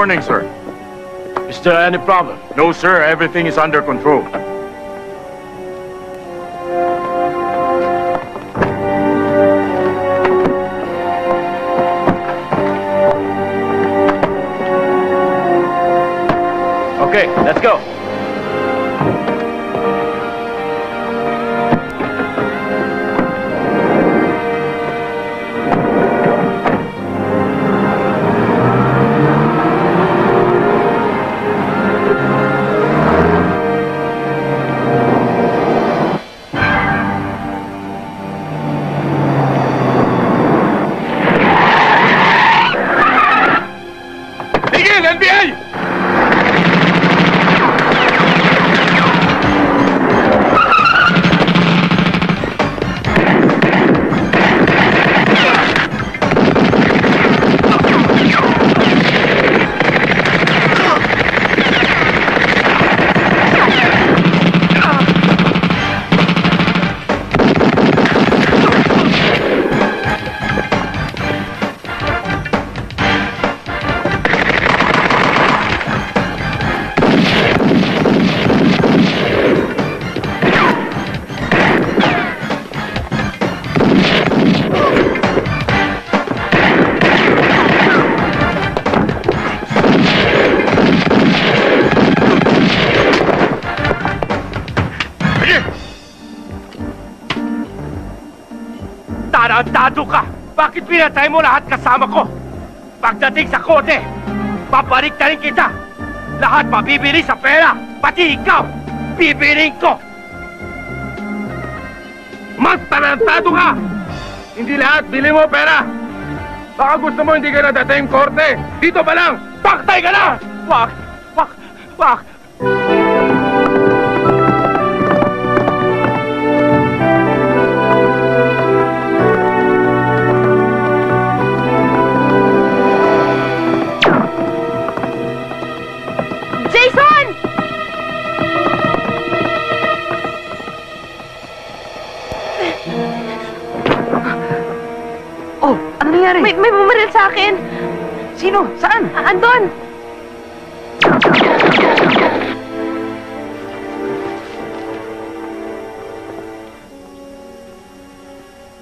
morning, sir. Is there any problem? No, sir. Everything is under control. Okay, let's go. Tigil, NBI! Tarantado ka! Bakit pinatay mo lahat kasama ko? Pagdating sa kote, babalik na rin kita! Lahat mabibili sa pera! Pati ikaw! Bibiling ko! Mas tarantado ka! Hindi lahat bili mo pera! Baka gusto mo hindi ka nadating korte! Dito pa lang! Paktay ka na! Wag! Wag! Wag! Jason! Oh, ano nangyari? May bumaril sa akin. Sino? Saan? Andon!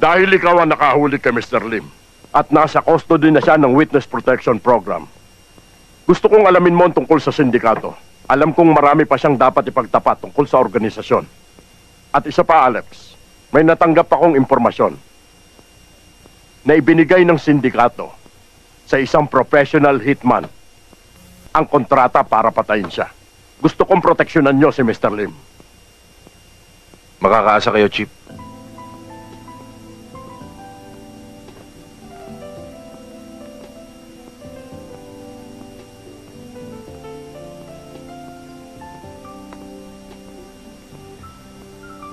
Dahil ikaw ang nakahuli kay Mr. Lim at nasa custody na siya ng Witness Protection Program, gusto kong alamin mo ang tungkol sa sindikato. Alam kong marami pa siyang dapat ipagtapat tungkol sa organisasyon. At isa pa, Alex, may natanggap akong impormasyon na ibinigay ng sindikato sa isang professional hitman ang kontrata para patayin siya. Gusto kong proteksyonan niyo si Mr. Lim. Makakaasa kayo, Chief.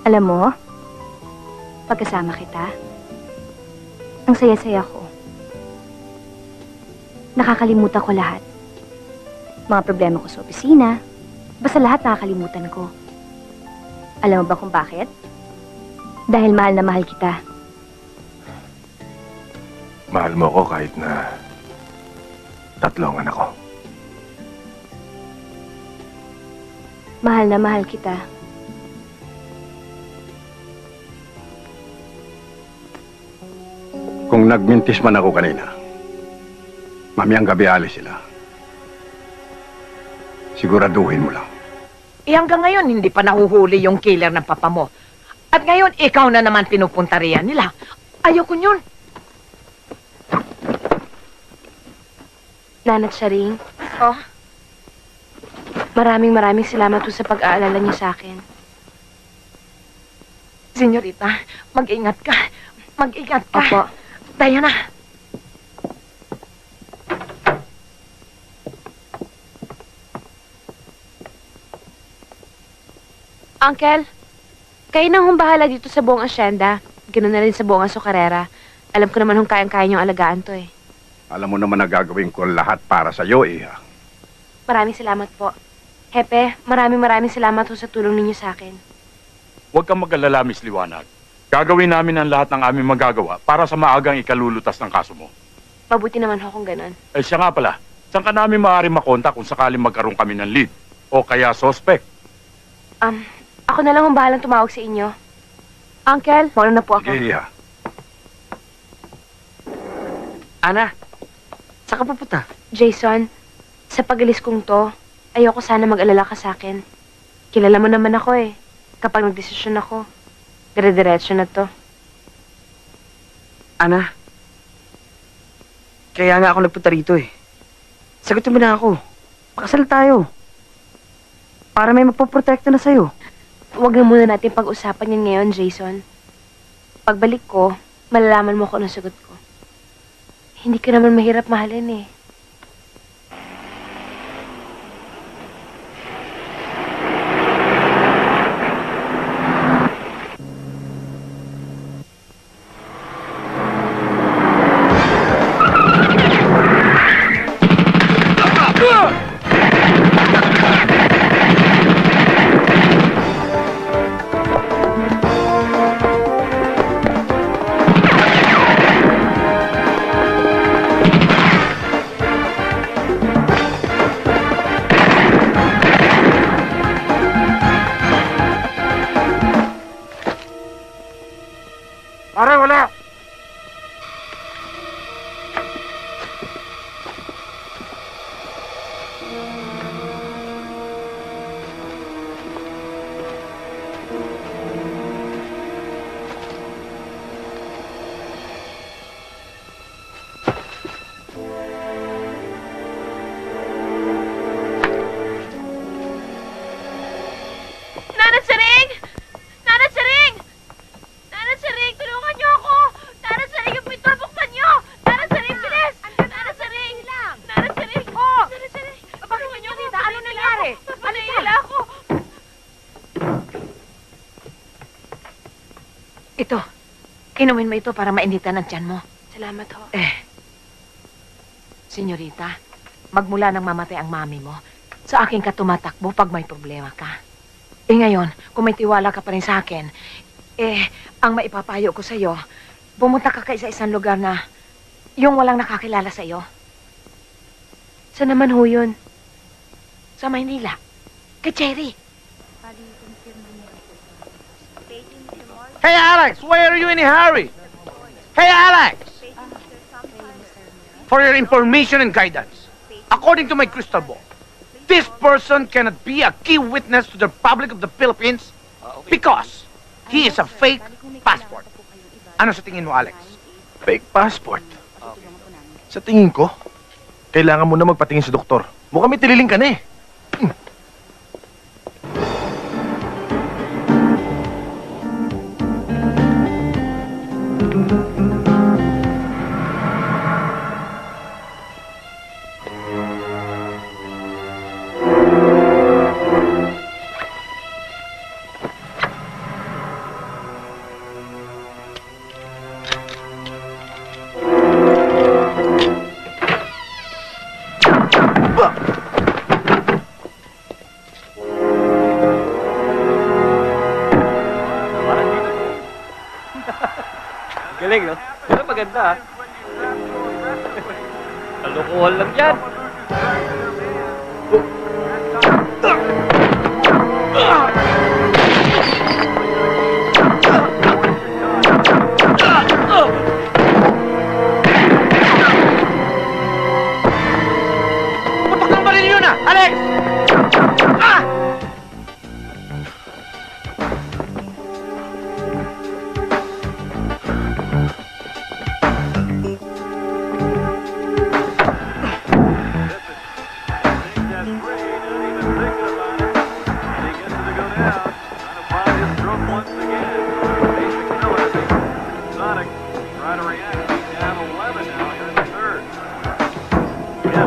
Alam mo, pagkasama kita, ang saya-saya ko. Nakakalimutan ko lahat. Mga problema ko sa opisina, basta lahat nakakalimutan ko. Alam mo ba kung bakit? Dahil mahal na mahal kita. Mahal mo ko kahit na tatlong anak ko. Mahal na mahal kita. Kung nagmintis man ako kanina, mamayang gabi alis sila. Siguraduhin mo lang. Eh hanggang ngayon, hindi pa nahuhuli yung killer ng papa mo. At ngayon, ikaw na naman pinupunta riyan nila. Ayoko yun. Nanat Sharing, Oh, maraming salamat po sa pag-aalala niyo sa akin. senyorita, mag-ingat ka. Mag-ingat ka. Opo. Diana. Uncle, kayo nang bahala dito sa buong asyenda. Ganoon na rin sa buong Azucarera. Alam ko naman kung kayang-kaya niyong alagaan to eh. Alam mo naman na gagawin ko lahat para sa iyo, Iha. Maraming salamat po. Hepe, maraming salamat po sa tulong ninyo sa akin. Huwag kang mag-alala, Miss Liwanag. Gagawin namin ang lahat ng aming magagawa para sa maagang ikalulutas ng kaso mo. Mabuti naman ho kung ganon. Eh siya nga pala, Saan ka namin maaari makontak kung sakaling magkaroon kami ng lead? O kaya suspect? Ako na lang ang bahalang tumawag sa inyo. Uncle, mauna na po ako. Sige, Iha. Ana, saan ka pupunta? Jason, sa pag-alis kong to, ayoko sana mag-alala ka sa akin. Kilala mo naman ako eh. Kapag nagdesisyon ako, dire-diretso na to. Ana, kaya nga ako nagpunta rito eh. Sagutin mo na ako. Pakasal tayo. Para may magpoprotekta na sa'yo. Huwag na muna natin pag-usapan yan ngayon, Jason. Pagbalik ko, malalaman mo kung anong sagot ko. Hindi ka naman mahirap mahalin eh. Pare, wala! Nanat Saring! Nanat Saring! Nanat Saring, tulungan niyo ako! Nanat Saring, yung pinto, buksan niyo! Nanat Saring, bilis! Nanat Saring! Nanat Saring! Oh! Nanat Saring! Tulungan niyo ako! Ano nangyari? Ano nila ako? Ito, inumin mo ito para mainitan ang tiyan mo. Salamat ho. Senyorita, magmula nang mamatay ang mami mo, sa akin ka tumatakbo pag may problema ka. Ngayon, kung may tiwala ka pa rin sa akin, ang maipapayo ko sa'yo, pumunta ka isa-isang lugar na yung walang nakakilala sa'yo. Saan naman ho yun? Sa Maynila. Kay Cherry. Hey Alex, why are you in a hurry? Hey Alex! For your information and guidance, according to my crystal ball, this person cannot be a key witness to the Republic of the Philippines because he is a fake passport. Ano sa tingin mo, Alex? Fake passport. Sa tingin ko, kailangan mo na magpatingin sa doktor. Mukhang may tililing ka na eh. Galing, no? Pero maganda, ha? Kalokohan lang yan. Putok ng baril yun ah! Alex! Ah!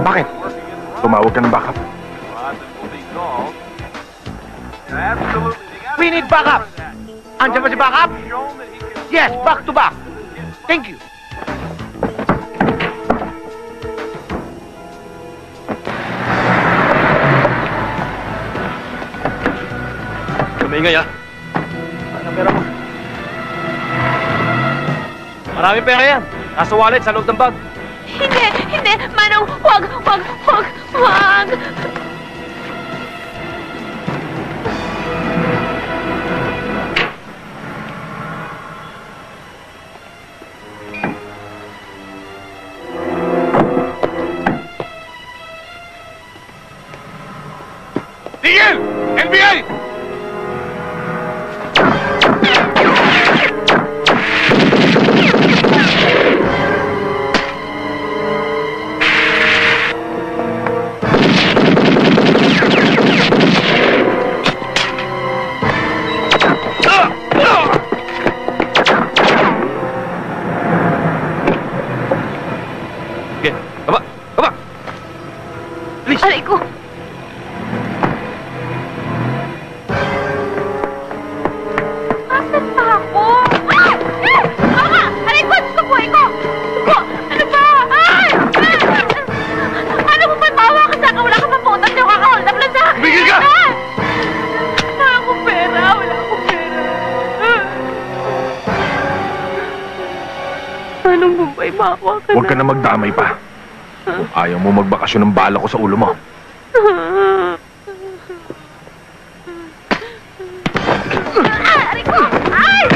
Bakit? Tumawag ka ng backup. We need backup! Andiyan ba si backup? Yes, back to back. Thank you. Kumingay, ha? Anong pera mo? Maraming pera yan. Nasa wallet, sa loob ng bag. Hindi! Manong, wag! Tigil! NBI! Sige, baba! Baba! Bilis! Aray ko! Asan pa ako? Ah! Mama! Aray ko! Diyos ko, buhay ko! Diyos ko! Ano ba? Ay! Ano mo ba? Bawa ka sa akin! Wala ka pa po! Tapos yung kakahold up lang sa akin! Tumigil ka! Wala akong pera! Anong bumbay? Maawa ka Huwag ka na magdamay pa. Kung ayaw mo magbakasyon ng bala ko sa ulo mo. Aray ko! Ay!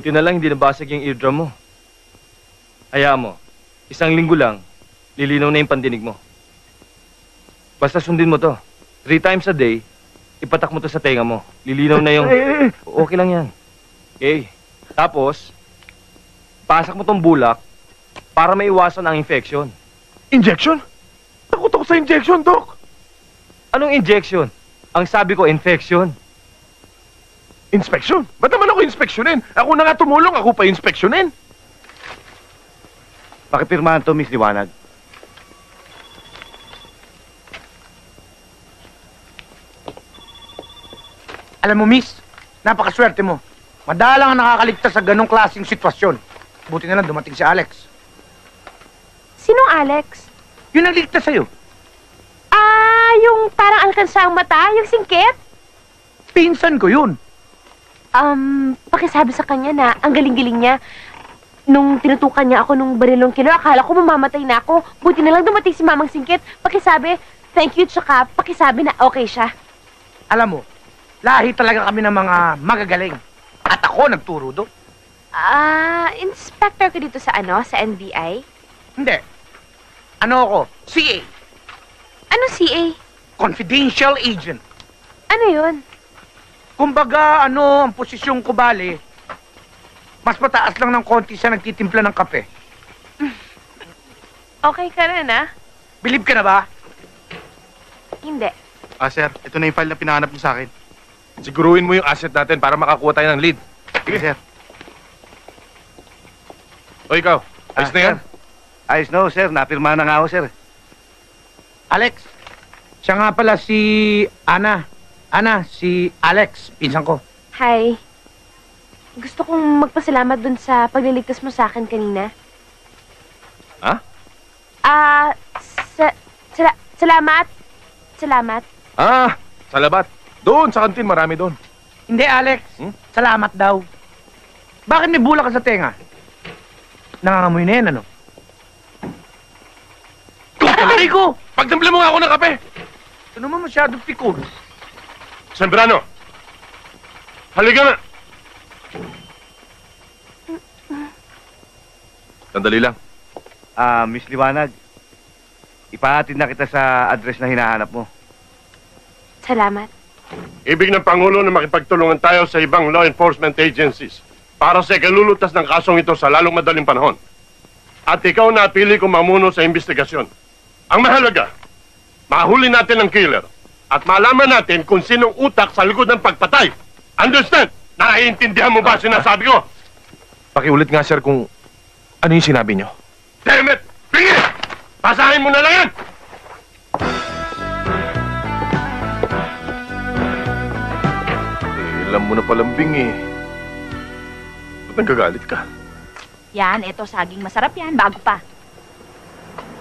Buti na lang hindi nabasag yung eardrum mo. Hayaan mo, 1 linggo lang, lilinaw na yung pandinig mo. Basta sundin mo to. 3 times a day, ipatak mo to sa tenga mo. Lilinaw na yung... Okay lang yan. Okay. Tapos, pasak mo tong bulak para maiwasan ang infection. Injection? Takot ako sa injection, Doc. Anong injection? Ang sabi ko, infection. Inspection? Ba't naman ako inspeksyonin? Ako na nga tumulong, ako pa inspeksyonin. Pakipirmahan to, Miss Liwanag. Alam mo, miss, napakaswerte mo. Madalang ang nakakaligtas sa ganong klaseng sitwasyon. Buti na lang dumating si Alex. Sinong Alex? Yun ang ligtas sa'yo. Ah, yung parang alkansa ang mata, yung singkit? Pinsan ko yun. Pakisabi sa kanya na ang galing-galing niya. Nung tinutukan niya ako nung barilong kilo, akala ko mamamatay na ako. Buti na lang dumating si Mamang Singkit. Pakisabi, thank you, tsaka pakisabi na okay siya. Alam mo, lahi talaga kami ng mga magagaling. At ako nagturo do. Inspector ka dito sa sa NBI? Hindi. Ano ako? CA. Ano CA? Confidential agent. Ano yun? Kumbaga, ang posisyon ko bali, mas mataas lang ng konti sa nagtitimpla ng kape. Okay ka rin, Believe ka na ba? Hindi. Sir, ito na yung file na pinahanap niyo sa akin. Siguruhin mo yung asset natin para makakuha tayo ng lead. Sige, sir. O ikaw, ayos na yan? Ayos na ho, sir. Napirmahan na nga ako, sir. Alex, siya nga pala si Ana. Ana, si Alex, pinsan ko. Hi. Gusto kong magpasalamat dun sa pagliligtas mo sa akin kanina. Ha? Salamat. Salamat. Salabat. Doon, sa kantin, marami doon. Hindi, Alex. Salamat daw. Bakit may bulak ka sa tenga? Nangangamoy na yan, ano? Aray ko! Pagtimpla mo nga ako ng kape! Ito naman masyadong pikul. Sembrano, halika na! Sandali lang. Miss Liwanag, ipahatid na kita sa address na hinahanap mo. Salamat. Ibig ng Pangulo na makipagtulungan tayo sa ibang law enforcement agencies para sa ikalulutas ng kasong ito sa lalong madaling panahon. At ikaw napili kong mamuno sa investigasyon. Ang mahalaga, mahuli natin ang killer at malaman natin kung sinong utak sa likod ng pagpatay. Understand? Naiintindihan mo ba sinasabi ko? Pakiulit nga, sir, kung ano yung sinabi niyo. Damn it! Bingit! Basahin mo na lang yan! Alam mo na palambing eh. Ba't nagagalit ka? Yan, eto saging masarap yan, bago pa.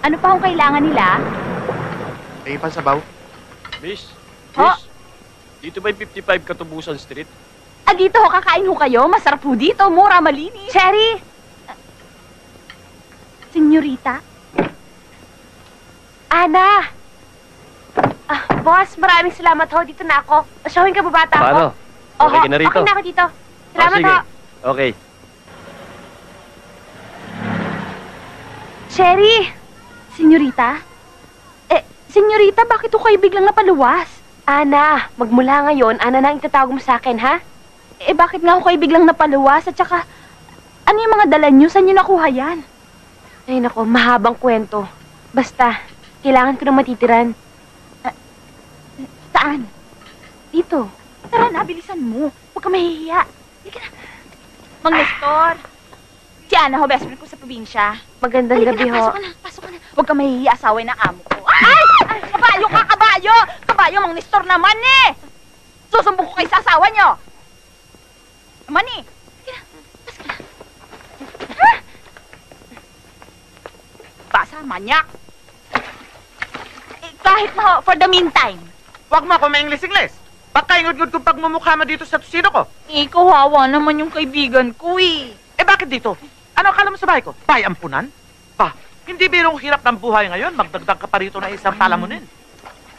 Ano pa ang kailangan nila? Ay, pansabaw. Miss, Ho? miss, dito ba yung 55 Katubusan Street? Dito ho, kakain ho kayo. Masarap ho dito, mura, malinis. Cherry! Senyorita? Ana! Boss, maraming salamat ho. Dito na ako. Showing ka ba bata ako? Paano? Okay ka na rito? Okay na ako dito. Salamat sige. ho. Okay. Cherry! Senyorita? Senyorita, bakit ho kayo biglang napaluwas? Ana, magmula ngayon, Ana na ang itatawag mo sa akin, ha? Bakit nga ho kayo biglang napaluwas? At saka, ano yung mga dala nyo? Saan nyo nakuha yan? Ay nako, mahabang kwento. Basta, kailangan ko na matitiran. Saan? Dito. Tara na, bilisan mo. Huwag ka mahihiya. Halika na. Mang Nestor. Si Ana ho, best friend ko sa probinsya. Magandang Halika gabi na, ho. pasok ka na, pasok ka na. Huwag ka mahihiya, asaway ng amo ko. Ay! Kabayo ka, kabayo! Kabayo, Mang Nestor naman eh! Susumbong ko kayo sa asawa nyo! Naman eh! Halika na, pasok ka na. Ah! Basa, manyak! Kahit na ho, for the meantime. Huwag mo ako ma-English-English. Baka ingod-ngod kong pagmumukha mo dito sa tusino ko. Kawawa naman yung kaibigan ko eh. Bakit dito? Ano akala mo sa bahay ko? Bayampunan? Hindi birong hirap ng buhay ngayon. Magdagdag ka pa rito na isang talamunin.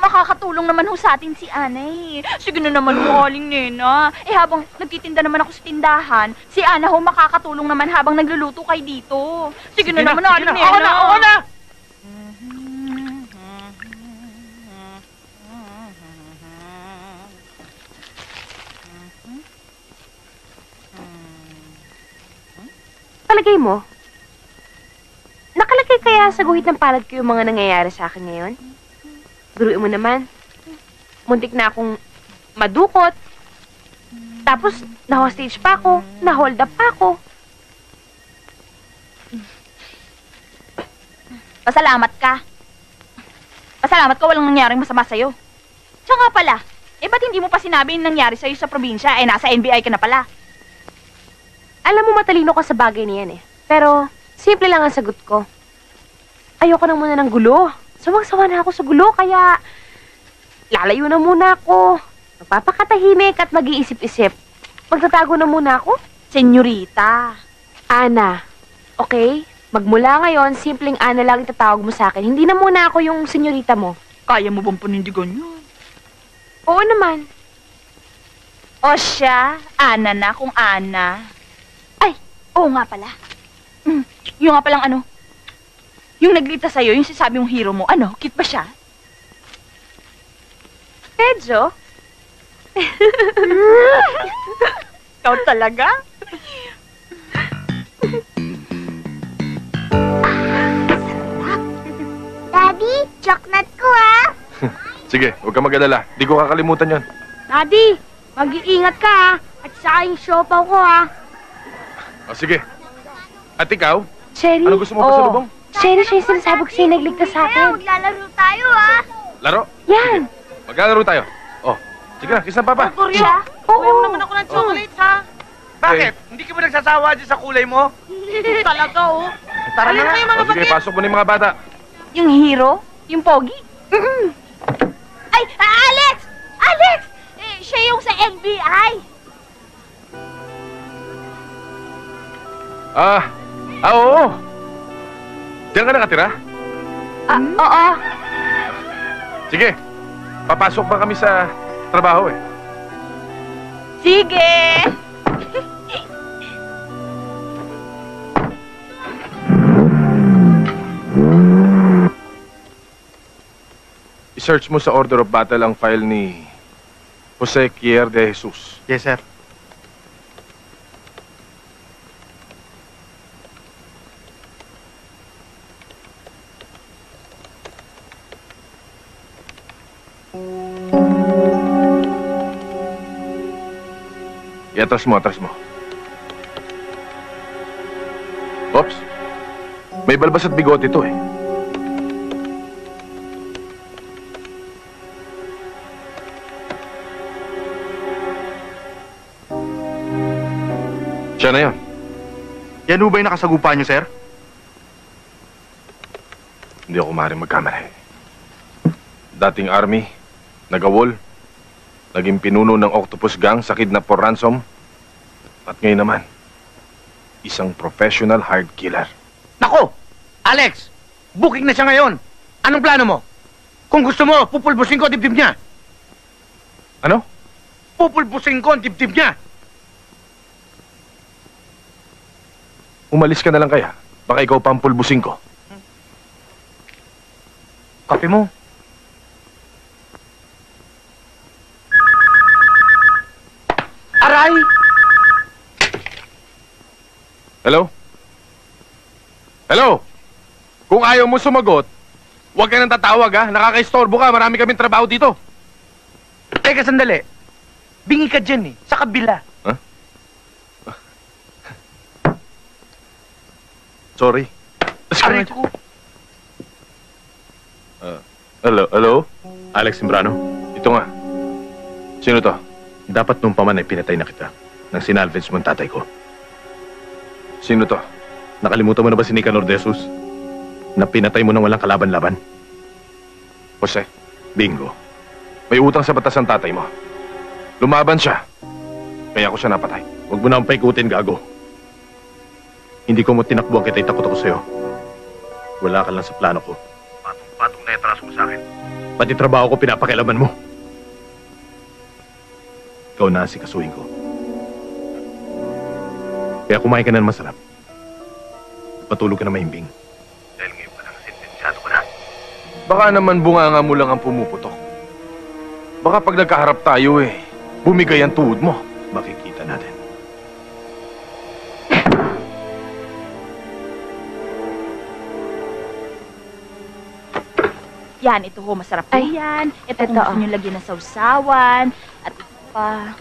makakatulong naman ho sa atin si Ana eh. Sige na naman ho, Aling Nena. Eh habang nagtitinda naman ako sa tindahan, si Ana ho makakatulong naman habang nagluluto kay dito. Sige na naman, Aling Nena. Oo na, oo na! Palagay mo, nakalagay kaya sa guhit ng palad ko yung mga nangyayari sa akin ngayon? Biruin mo naman, muntik na akong madukot, tapos na-hostage pa ako, na-hold up pa ako. Pasalamat ka. Pasalamat ka walang nangyaring masama sa'yo. Tsaka nga pala, eh ba't hindi mo pa sinabi yung nangyari sa'yo sa probinsya? Eh nasa NBI ka na pala. Alam mo matalino ka sa bagay niyan eh. Pero, simple lang ang sagot ko. Ayoko na muna ng gulo. Sawang-sawa na ako sa gulo, kaya lalayo na muna ako. Magpapakatahimik at mag-iisip-isip. Magtatago na muna ako. Senyorita. Ana, okay? Magmula ngayon, simpleng Ana lang itatawag mo sa akin. Hindi na muna ako yung senyorita mo. Kaya mo bang panindigan yun? Oo naman. O siya, Ana na kung Ana. Ay, oo nga pala. Yung nga palang ano, yung naglita sa'yo, yung sinasabi mong hero mo, ano, cute ba siya? Pedro? Ikaw talaga? Daddy, chocolate ko ah! Sige, huwag kang mag-alala. Di ko kakalimutan yon. Daddy, mag-iingat ka ah! At saka yung siopaw ko ah! O sige. At ikaw? Cherry? Ano gusto mo pa sa lubong? Cherry, siya yung sinasabi ko sa'yo nagligtas sa akin. maglalaro tayo ah! Laro? Yan! Maglalaro tayo. Oh, sige na, kiss na papa. Siya? Kuya mo naman ako ng chocolate, ha? Bakit? Hindi ka ba nagsasawa dyan sa kulay mo? Talaga, oh. Tara na kayo, mga O sige, pasok mo na yung mga bata. Yung hero? Yung pogi? Ay, Alex! Alex! Eh, siya yung sa NBI! Oo. Diyan ka nakatira? Oo. Sige, papasok pa kami sa trabaho eh. Sige! I-search mo sa order of battle ang file ni Jose Kier de Jesus. Yes, sir. Atras mo, atras mo. Ops. May balbas at bigote ito eh. Siya na yun. Yan ho ba yung nakasagupa niyo, sir? Hindi ako maaaring magkamali. Dating army, nagawol, naging pinuno ng Octopus Gang sa kidnap for ransom, at ngayon naman, isang professional hard killer. Nako! Alex! Booking na siya ngayon! Anong plano mo? Kung gusto mo, pupulbusin ko ang dibdib niya! Ano? Pupulbusin ko ang dibdib niya! Umalis ka na lang kaya? Baka ikaw pa ang pulbusin ko. Kape mo. Aray! Hello? Hello? Kung ayaw mo sumagot, huwag ka nang tatawag ha. Nakakaistorbo ka. Marami kaming trabaho dito. Teka, sandali. Bingi ka dyan eh, sa kabila. Sorry. Aray ko. Hello? Alex Sembrano, Ito nga. Sino to? dapat nung paman ay pinatay na kita nang sinalvage mo ang tatay ko. Sino to? Nakalimutan mo na ba si Nicanor de Jesus? Na pinatay mo nang walang kalaban-laban? Jose, Bingo. may utang sa batas ang tatay mo. Lumaban siya. Kaya ako siya napatay. Huwag mo na ang paikutin, gago. Hindi ko mo tinakbuhan kita, takot ako sa'yo. Wala ka lang sa plano ko. Patong-patong na itraso mo sa akin. Pati trabaho ko pinapakialaman mo. Ikaw na si kasuhin ko. Kaya kumain ka na ng masarap. Patulog ka na mahimbing. Dahil ngayon pa lang sentensyado ko na. Baka naman bunganga mo lang ang pumuputok. Baka pag nagkaharap tayo bumigay ang tuhod mo. Makikita natin. Yan, ito ho, masarap po yan. Ito kung gusto nyo lagyan ng sausawan. At ito pa.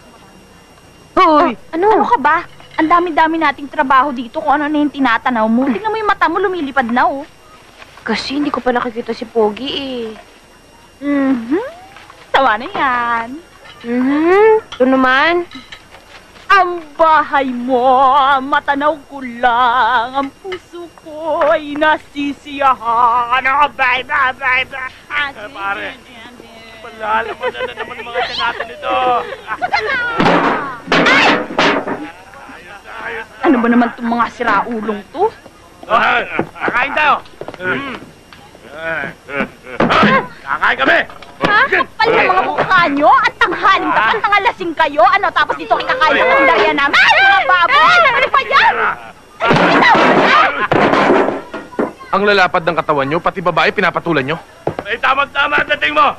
Hoy! Ano ka ba? Ang dami-dami nating trabaho dito kung ano na yung tinatanaw mo. Tingnan mo yung mata mo, lumilipad na, oh. Kasi hindi ko pa nakikita si Pogi eh. Tawa na yan. Ito naman. Ang bahay mo, matanaw ko lang. Ang puso ko ay nasisiyahan. Bye. Pare, palalaman na naman mga natin ito. Ano ba naman itong mga siraulong to? Kakain tayo. Kakain kami. Ha? Kapal na mga mukha nyo? At tanghaling kapal na nga lasing kayo? Ano, tapos dito kikakain sa pundarya namin? Mga baboy! Ano pa yan? Ito! Ang lalapad ng katawan nyo, pati babae pinapatulan nyo. Ay, tama-tama ang dating mo.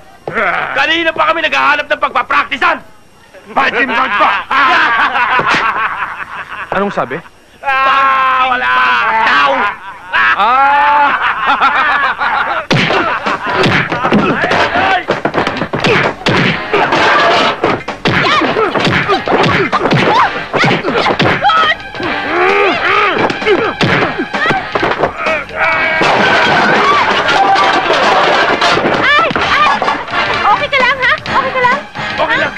Kanina pa kami naghahanap ng pagpapraktisan. Bag pa. Anong sabi? Wala. Tao. Okay ka lang, ha? Okay ka lang? Okay lang.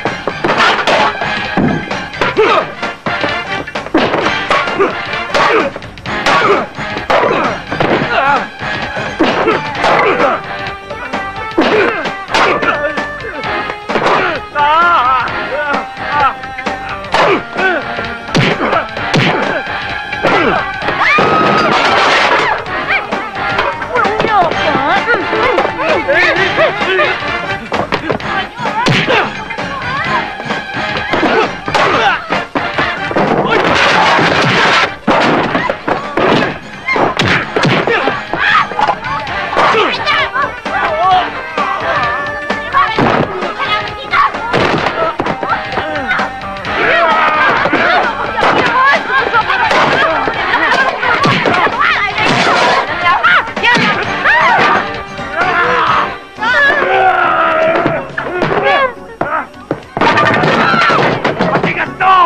Matigas to!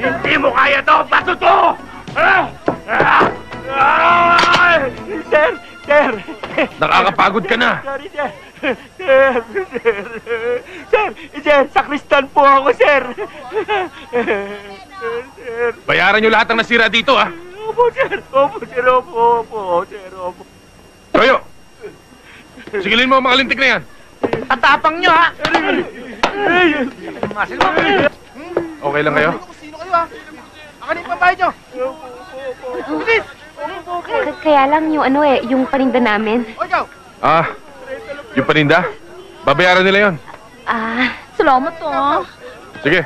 Hindi mo kaya to! Bato to! Sir! Nakakapagod ka na. Sorry, sir! Sir! Sakristan po ako, sir! Bayaran nyo lahat ng nasira dito, ha? Opo, sir! Opo. Toyo! Sigilin mo ang makalintik na yan. Tatapang nyo, ha? Okay lang kayo? Sino kayo, ha? Akin yung pambayad nyo. Bilis! Kaya lang yung yung paninda namin. O, ikaw. Yung paninda? Babayaran nila yon. Salamat, oh. Sige.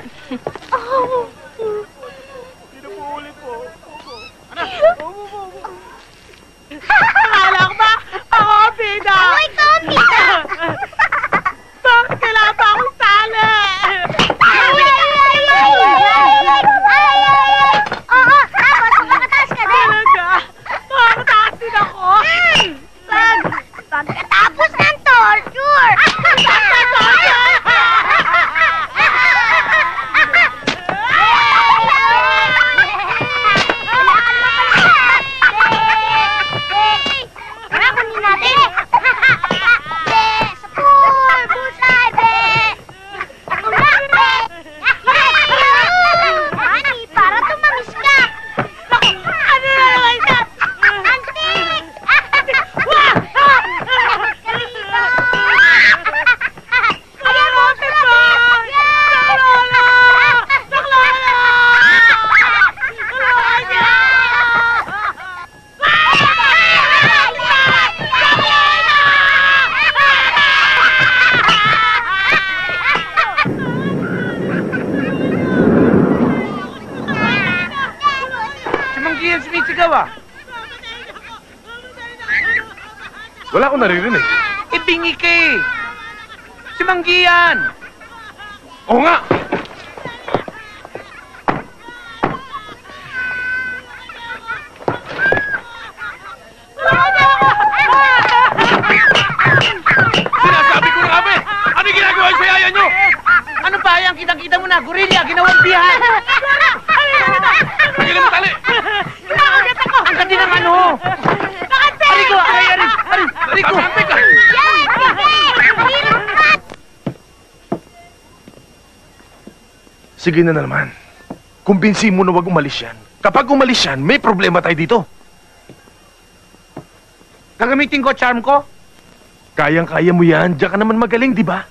Akala ko ba? Ako ang pida! Ako ikaw ang pida! Bakit kailangan pa akong tali? Oo, tapos makataas ka din. Talaga? Makakataas din ako? Saan? Tapos ng torture. Wala akong naririnig. Ibingi ka eh. Si Manggian. Oo nga! Sinasabi ko na kami! Ano yung ginagawa sa yaya nyo? Ano ba yan? Kitang-kita mo na. Gorilla, ginawang bihan. Tagalan mo tali! Ang ganda ng ano. Arigo, Arigo. Tapos ka! Sige na naman. Kumbinsi mo na wag umalis yan. Kapag umalis yan, may problema tayo dito. Gagamitin ko charm ko? Kayang-kaya mo yan. Diyan ka naman magaling, di ba?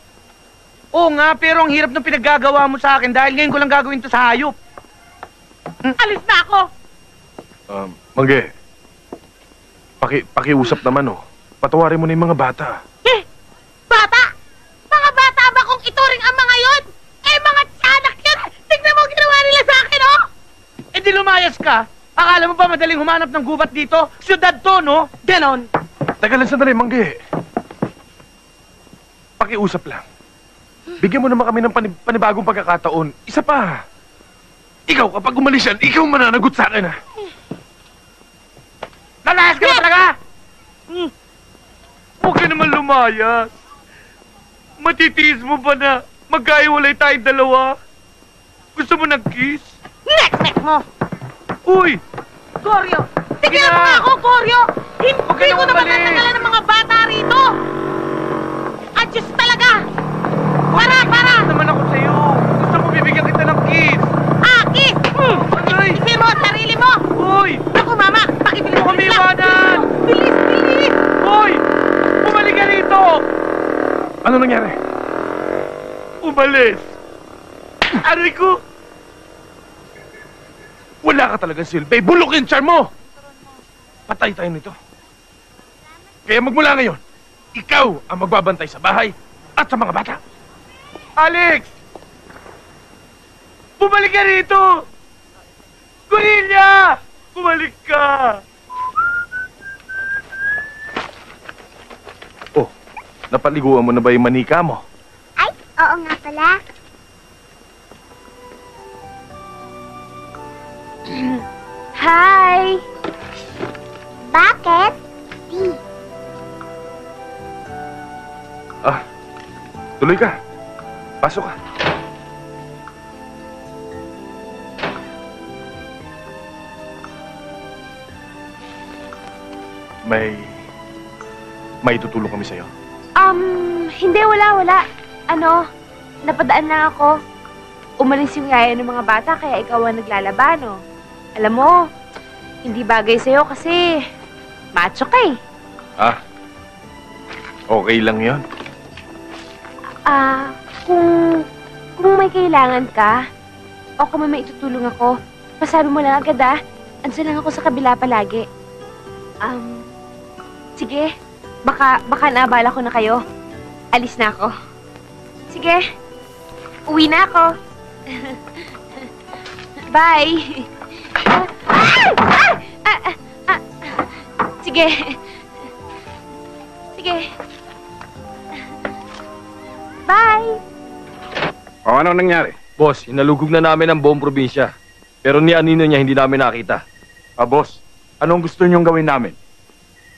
Oo nga, pero ang hirap ng pinaggagawa mo sa akin dahil ngayon ko lang gagawin to sa hayop. Alis na ako! Mangge. Pakiusap naman, oh. Patawarin mo na yung mga bata. Bata! Mga bata ba kung ito ring ang mga yun? Eh, mga tiyanak yun! Tignan mo ang ginawa nila sa akin, oh! Eh di lumayas ka. Akala mo ba madaling humanap ng gubat dito? Siyudad to, no? Ganon. Teka lang sandali, Mangge. Pakiusap lang. Bigyan mo naman kami ng panibagong pagkakataon. Isa pa. Ikaw, kapag umalis yan, ikaw mananagot sa akin, ha? Lalayas ka na talaga! Huwag ka naman lumayas. Matitiis mo ba na magkaiwalay tayong dalawa? Gusto mo ng kiss? Nek-nek mo! Uy! Goryo! Sige Tignan mo na! nga ako, Goryo! Huwag ka Hindi ko nang naman umalis. tatagalan ng mga bata rito! At Diyos talaga! Para! naman ako sa'yo. Gusto mo bibigyan kita ng kiss? Kiss! Aray! Isipin mo, sarili mo! Uy! Naku, Mama! Pakibilis Huwag kami iwanan! Bilis! Uy! Bumalik ka rito! Ano nangyari? Umalis! Aray ko! Wala ka talagang silbi. Bulok yung charm mo! Patay tayo nito. Kaya magmula ngayon, ikaw ang magbabantay sa bahay at sa mga bata. Alex! Bumalik ka rito! Gorilla! Bumalik ka! Oh, napaliguan mo na ba yung manika mo? Ay, oo nga pala. Hi! Bakit? Di. Tuloy ka. Pasok ka. May tutulong kami sa'yo. Hindi, wala. Ano, napadaan lang ako. Umalis yung yaya ng mga bata, kaya ikaw ang naglalaba, no? Alam mo, hindi bagay sa'yo kasi macho ka eh. Okay lang yon. Kung may kailangan ka, o kung may itutulong ako, pasabi mo lang agad ah. Andiyan lang ako sa kabila palagi. Sige, baka naabala ko na kayo. Alis na ako. Sige, uwi na ako. Bye! Sige. Bye! O ano nangyari? Boss, inalugog na namin ang buong probinsya. Pero ni Anino niya hindi namin nakita. Boss, anong gusto niyong gawin namin?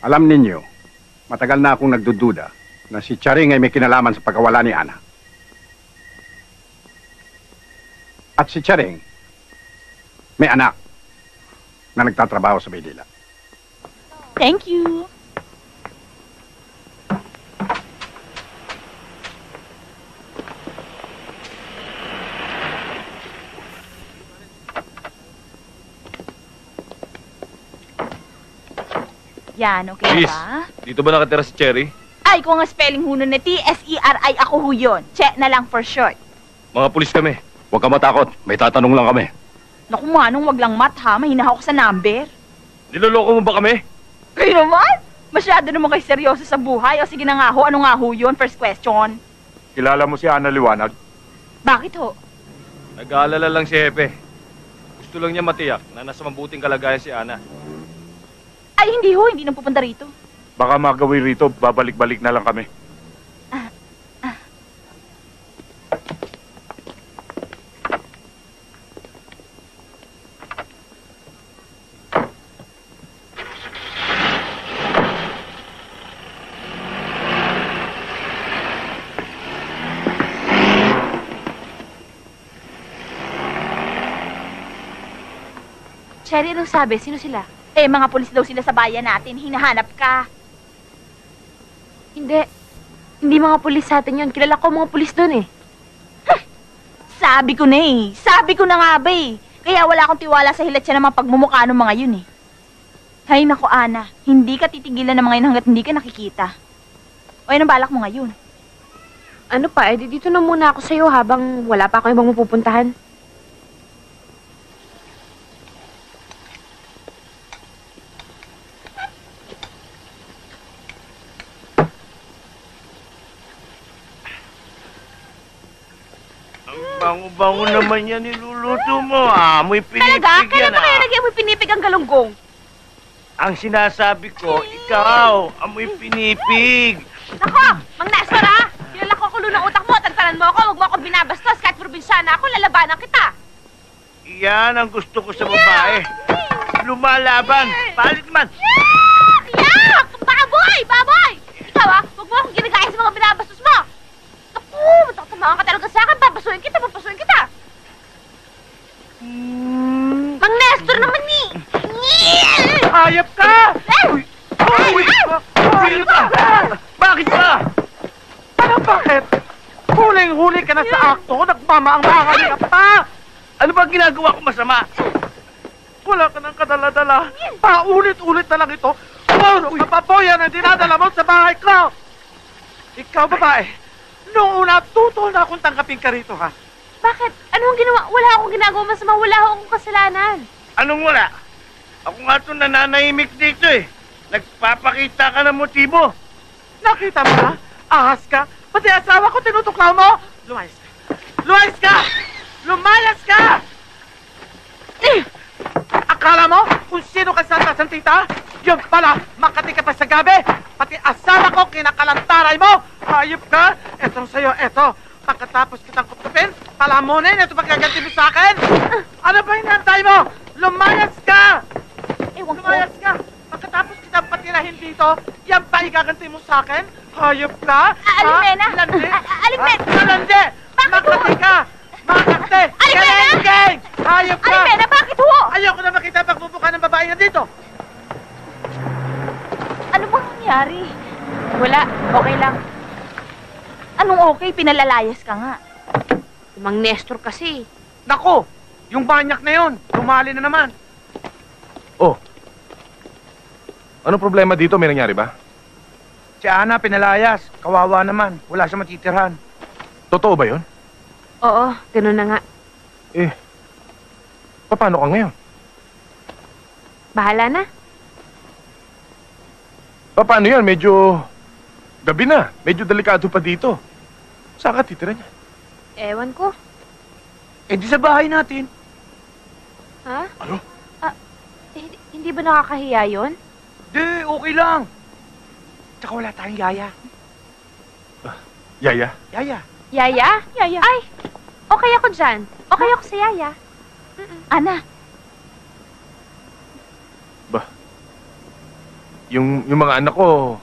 Alam ninyo, matagal na akong nagdududa na si Charing ay may kinalaman sa pagkawala ni Ana. At si Charing, may anak na nagtatrabaho sa Maynila. Thank you! Yan, okay Please. ba? Dito ba nakatira si Cherry? Ay, kung ang spelling ho nun na T-S-E-R-I, ako ho yun. Che na lang for short. Mga pulis kami. Huwag ka matakot, may tatanong lang kami. Naku, Manong, wag lang mat ha. Mahina ako sa number. Niloloko mo ba kami? Kayo naman? Masyado naman kayo seryoso sa buhay. O sige na nga ho, ano nga ho yun? First question. Kilala mo si Ana Liwanag? Bakit ho? Nag-aalala lang si Hepe. Gusto lang niya matiyak na nasa mabuting kalagayan si Ana. Ay, hindi ho. Hindi nang pupunta rito. Baka magawi rito, babalik-balik na lang kami. Cherry, anong sabi? Sino sila? Eh, mga pulis daw sila sa bayan natin. Hinahanap ka. Hindi. Hindi mga pulis sa atin yun. Kilala ko mga pulis doon eh. Sabi ko na eh. Sabi ko na nga ba eh. Kaya wala akong tiwala sa hilat siya ng mga pagmumukha ng mga yun eh. Hay nako, Ana. Hindi ka titigilan ng mga yun hanggat hindi ka nakikita. O yan ang balak mo ngayon. Ano pa, eh, dito na muna ako sa'yo habang wala pa ako ibang mapupuntahan. Bango-bango naman yan niluluto mo. Amoy pinipig Talaga? Kailan yan, ba kaya nag-amoy pinipig ang galunggong? Ang sinasabi ko, ikaw, amoy pinipig. Nako! Mang Nestor ha! Kilala ko kulo ng utak mo. Tantanan mo ako. Huwag mo ako binabastos. Kahit probinsyana ako, lalabanan kita. Yan ang gusto ko sa babae. Lumalaban. Palit man. Yak! Baboy! Baboy! Ikaw ha? Huwag mo akong ginagaya sa mga binabastos mo. Naku! Matatamaan ka talaga sa akin. Papasuin kita. Papasuin kita. Mang Nestor naman ni! Hayop ka! Uy! Sino ka? Bakit ka? Ano bakit? Huling-huli ka na sa akto, nagmamaang-maangali ka pa! Ano ba ginagawa ko masama? Wala ka ng kadala-dala. Paulit-ulit na lang ito. Puro kapaboyan ang dinadala mo sa bahay ko! Ikaw, babae, noong una, tutol na akong tanggapin ka rito, ha? Bakit? Anong ginawa? Wala akong ginagawa masama. Wala akong kasalanan. Anong wala? Ako nga itong nananahimik dito eh. Nagpapakita ka ng motibo. Nakita mo na? Ahas ka? Pati asawa ko tinutuklaw mo? Lumayas ka! Lumayas ka! Lumayas ka! Akala mo kung sino ka Santa Santita? Yun pala, makati ka pa sa gabi! Pati asawa ko kinakalantaray mo! Hayop ka! Eto sa'yo, eto! Pagkatapos kitang kutupin, palamunin, ito pagkaganti mo sa akin! Ano ba hinantay mo? Lumayas ka! Ewan ko. Lumayas ka! Pagkatapos kitang patirahin dito, yan pa igaganti mo sa akin? Hayop ka? Alimena! Landi? Alimena! Landi! Makati ka! Makati! Alimena! Geng! Hayop ka! Alimena, bakit ho? Ayoko na makita pagbubuka ng babae na dito! Ano bang nangyari? Wala. Okay lang. Anong okay? Pinalalayas ka nga. Mang Nestor kasi. Nako! Yung banyak na yon, tumali na naman. Oh. Ano problema dito? May nangyari ba? Si Ana pinalayas. Kawawa naman. Wala siya matitirhan. Totoo ba yun? Oo, ganun na nga. Eh, paano ka ngayon? Bahala na. Paano yan? Medyo gabi na. Medyo delikado pa dito. Saan ka titira niya? Ewan ko. Eh di sa bahay natin. Ha? Ano? Hindi ba nakakahiya yun? Di, okay lang. Tsaka wala tayong yaya. Yaya? Yaya. Yaya? Yaya. Ay, okay ako dyan. Okay ako sa Yaya. Ana, Yung mga anak ko,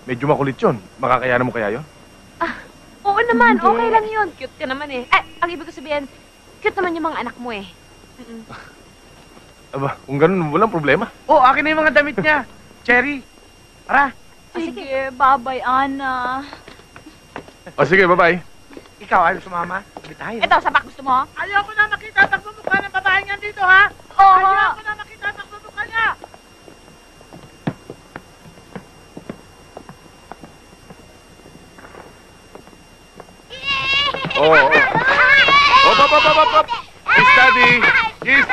medyo makulit yun. Makakayanan mo kaya yun? Oo naman, Hindi. okay lang yun. Cute ka naman eh. Ang ibig ko sabihin, cute naman yung mga anak mo eh. Aba, kung ganun, walang problema. Oh, akin na yung mga damit niya. Cherry. Tara. sige, bye-bye, Ana. O sige, bye-bye. Ikaw, ayaw sumama? Sabi tayo. Ito, sapak gusto mo? Ayoko na makita pagmumukha ng babae niyan dito, ha? Oo. Ayoko na makita pagmumukha niya. Oh. Op. Yes, Daddy. Yes.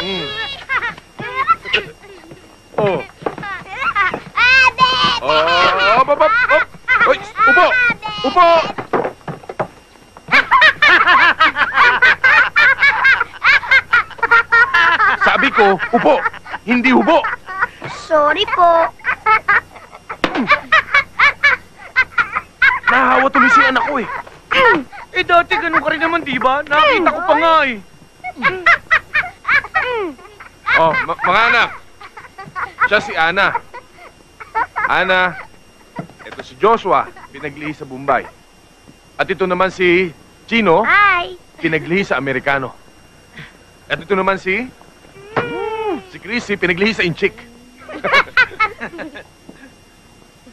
Mm. Oh. Op. Hoy, upo. Upo. Sabi ko, upo. Hindi hubo. Sorry po. nag-asawa tuloy si anak ko eh. Eh, dati ganun ka rin naman, di ba? Nakita ko pa nga eh. Oh, mga anak. Siya si Ana. Ana, ito si Joshua, pinaglihi sa Bombay. At ito naman si Chino, Hi! pinaglihi sa Amerikano. At ito naman si Chrissy, pinaglihi sa Inchik.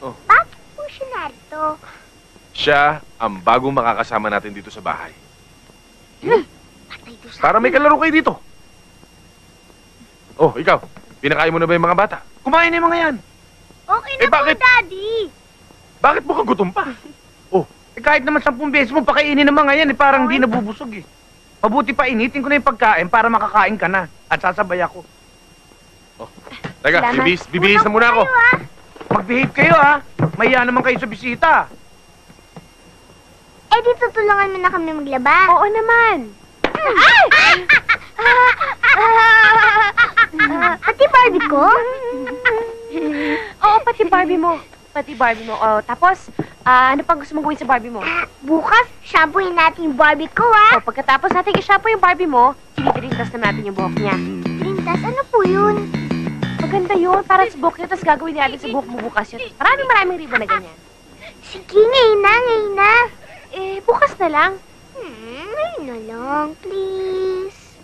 Bakit po siya narito? Siya ang bagong makakasama natin dito sa bahay. Patay doon sa... Para may kalaro kayo dito. Oh, ikaw, pinakain mo na ba yung mga bata? Kumain na yung mga yan. Okay na Eh, bakit? po, Daddy! Bakit mo kagutom pa? Eh, kahit naman 10 beses mo pakainin ng mga yan, eh, parang di nabubusog eh. Mabuti pa initin ko na yung pagkain para makakain ka na. At sasabay ako. Teka, Salamat. bibihis na muna ako. Mag-behave kayo ha. Mahiya naman kayo sa bisita. Eh, di tutulungan mo na kami maglaba. Oo naman. Pati Barbie ko? Oo, pati Barbie mo. Pati Barbie mo. Oh, tapos, ano pang gusto mong gawin sa Barbie mo? Bukas, shampooin natin yung Barbie ko, ha? Oh, pagkatapos natin i-shampoo yung Barbie mo, tinitintas na natin yung buhok niya. Lintas, ano po yun? Maganda yun, para sa buhok niya, tapos gagawin natin sa buhok mo bukas yun. Maraming ribbon na ganyan. Sige, ngayon na. Eh, bukas na lang. Ngayon na lang, please.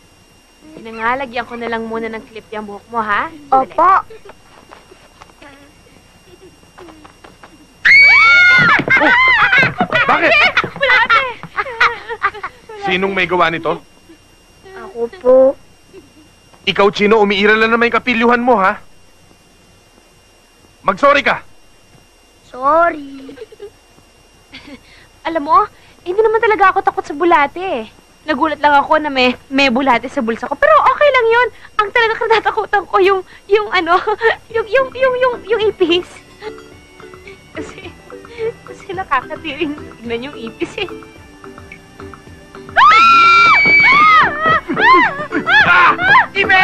Pinangalagyan ko na lang muna ng clip yung buhok mo, ha? Opo. Bakit? Wala ate! Sinong may gawa nito? Ako po. Ikaw, Chino, umiiral na naman yung kapilyuhan mo, ha? Mag-sorry ka. Sorry. Alam mo, hindi naman talaga ako takot sa bulate eh. Nagulat lang ako na may bulate sa bulsa ko. Pero okay lang yun. Ang talaga katatakutan ko yung ipis. Kasi nakakatiring tignan yung ipis eh. Ibe!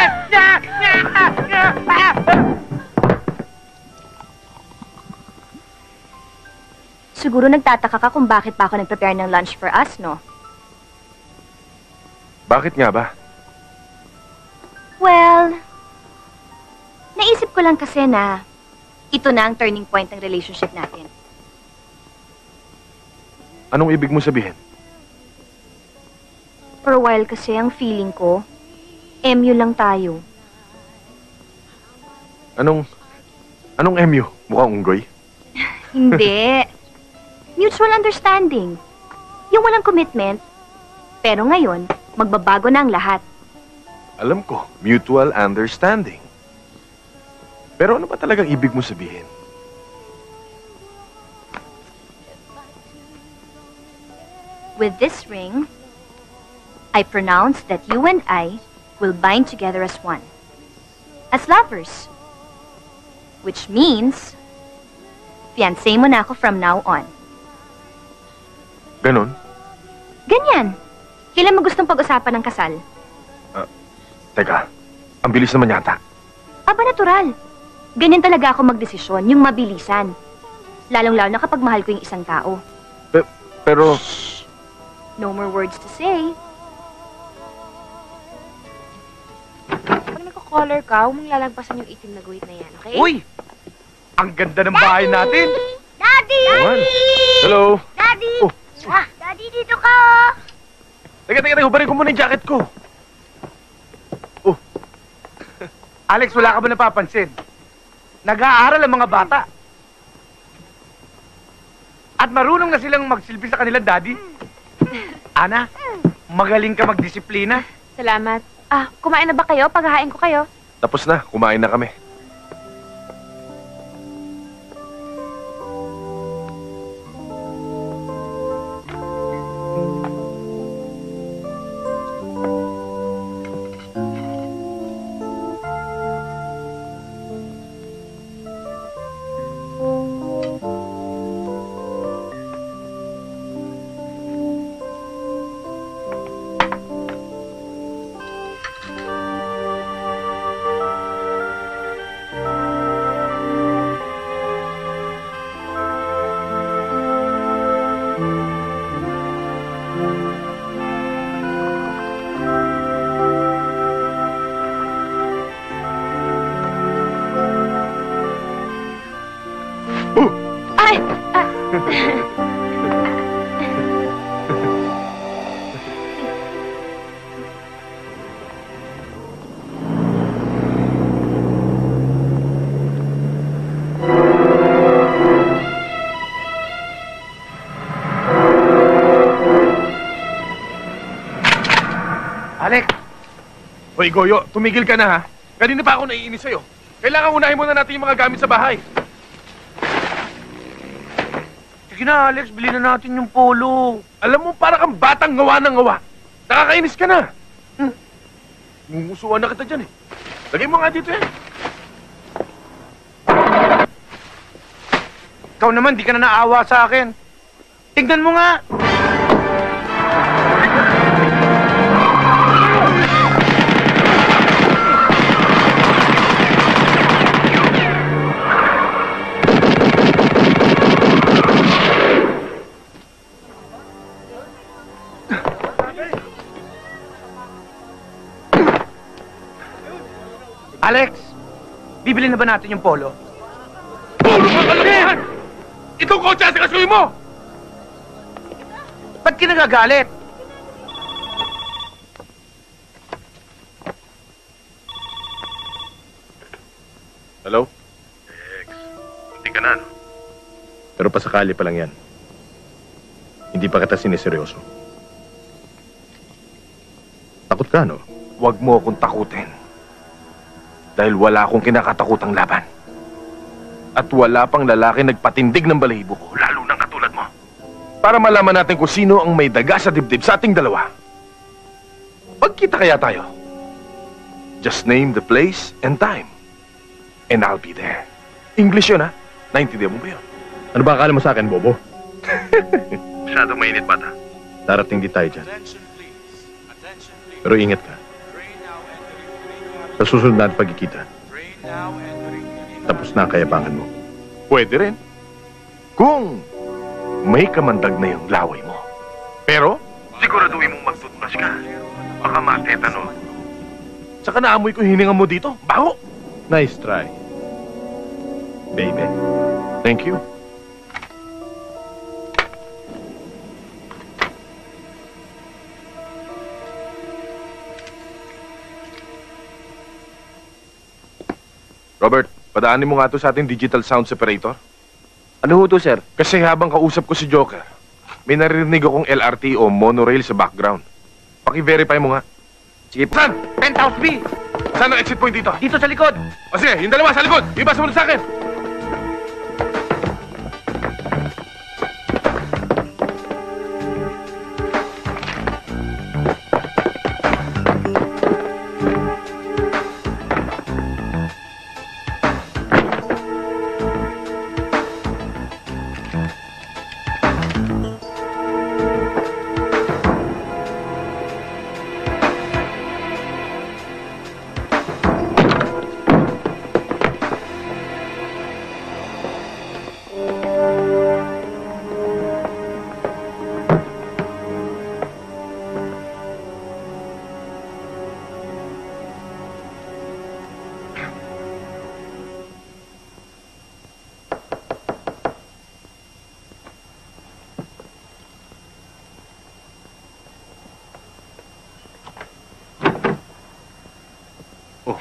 Siguro nagtataka ka kung bakit pa ako nag-prepare ng lunch for us, no? Bakit nga ba? Well, naisip ko lang kasi na ito na ang turning point ng relationship natin. Anong ibig mo sabihin? For a while kasi ang feeling ko, MU lang tayo. Anong MU? Mukhang unggoy? Hindi. Mutual understanding. Yung walang commitment, pero ngayon, magbabago na ang lahat. Alam ko, mutual understanding. Pero ano ba talagang ibig mo sabihin? With this ring, I pronounce that you and I will bind together as one. As lovers. Which means, fiancé mo na ako from now on. Ganon? Ganyan. Kailan mo gustong pag-usapan ng kasal? Teka, ang bilis naman yata. Aba, natural. Ganyan talaga ako magdesisyon, yung mabilisan. Lalong-lalo na kapag mahal ko yung isang tao. Pero, No more words to say. Pag nagko-color ka, huwag mong lalagpasan yung itim na guhit na yan, okay? Uy! Ang ganda ng bahay natin. Daddy! Awan. Hello? Daddy! Oh. Daddy, dito ka, oh! Teka, hubarin ko muna yung jacket ko. Alex, wala ka ba napapansin? Nag-aaral ang mga bata. At marunong na silang magsilbi sa kanilang daddy. Ana, magaling ka magdisiplina. Salamat. Kumain na ba kayo? Paghahain ko kayo. Tapos na, kumain na kami. Alex! Hoy, Goyo, tumigil ka na ha. Kanina pa ako naiinis sa'yo. Kailangan unahin muna natin yung mga gamit sa bahay. Sige na, Alex. Bili na natin yung polo. Alam mo, para kang batang ngawa ng ngawa. Nakakainis ka na. Mumusuan na kita dyan eh. Lagay mo nga dito yan. Ikaw naman, di ka na naawa sa akin. Tingnan mo nga. Alex, bibili na ba natin yung polo? Puro ka kalokohan! Itong kotse sa kasuhin mo! Ba't ka nagagalit? Hello? Hindi ka na, no? Pero pasakali pa lang yan. Hindi pa kita siniseryoso. Takot ka, no? Huwag mo akong takutin. Dahil wala akong kinakatakutang laban. At wala pang lalaki nagpatindig ng balahibo ko, lalo nang katulad mo. Para malaman natin kung sino ang may daga sa dibdib sa ating dalawa. Pagkita kaya tayo? Just name the place and time. And I'll be there. English yun, ha? Naintindihan mo ba yun? Ano ba akala mo sa akin, Bobo? Masyadong mainit, bata. Darating di tayo dyan. Pero ingat ka. Sa susunod natin pagkikita. Tapos na ang kayabangan mo. Pwede rin. Kung may kamandag na yung laway mo. Pero, siguraduhin mong magtutbrush ka. Baka matetano. Saka naamoy ko hininga mo dito. Baho! Nice try. Baby. Thank you. Robert, padaanin mo nga to sa ating digital sound separator. Ano ho to, sir? Kasi habang kausap ko si Joker, may naririnig akong LRT o monorail sa background. Paki-verify mo nga. Sige po. Saan? Penthouse B! Saan ang exit point dito? Dito sa likod! O sige, yung dalawa sa likod. Ibasa mo na sa akin.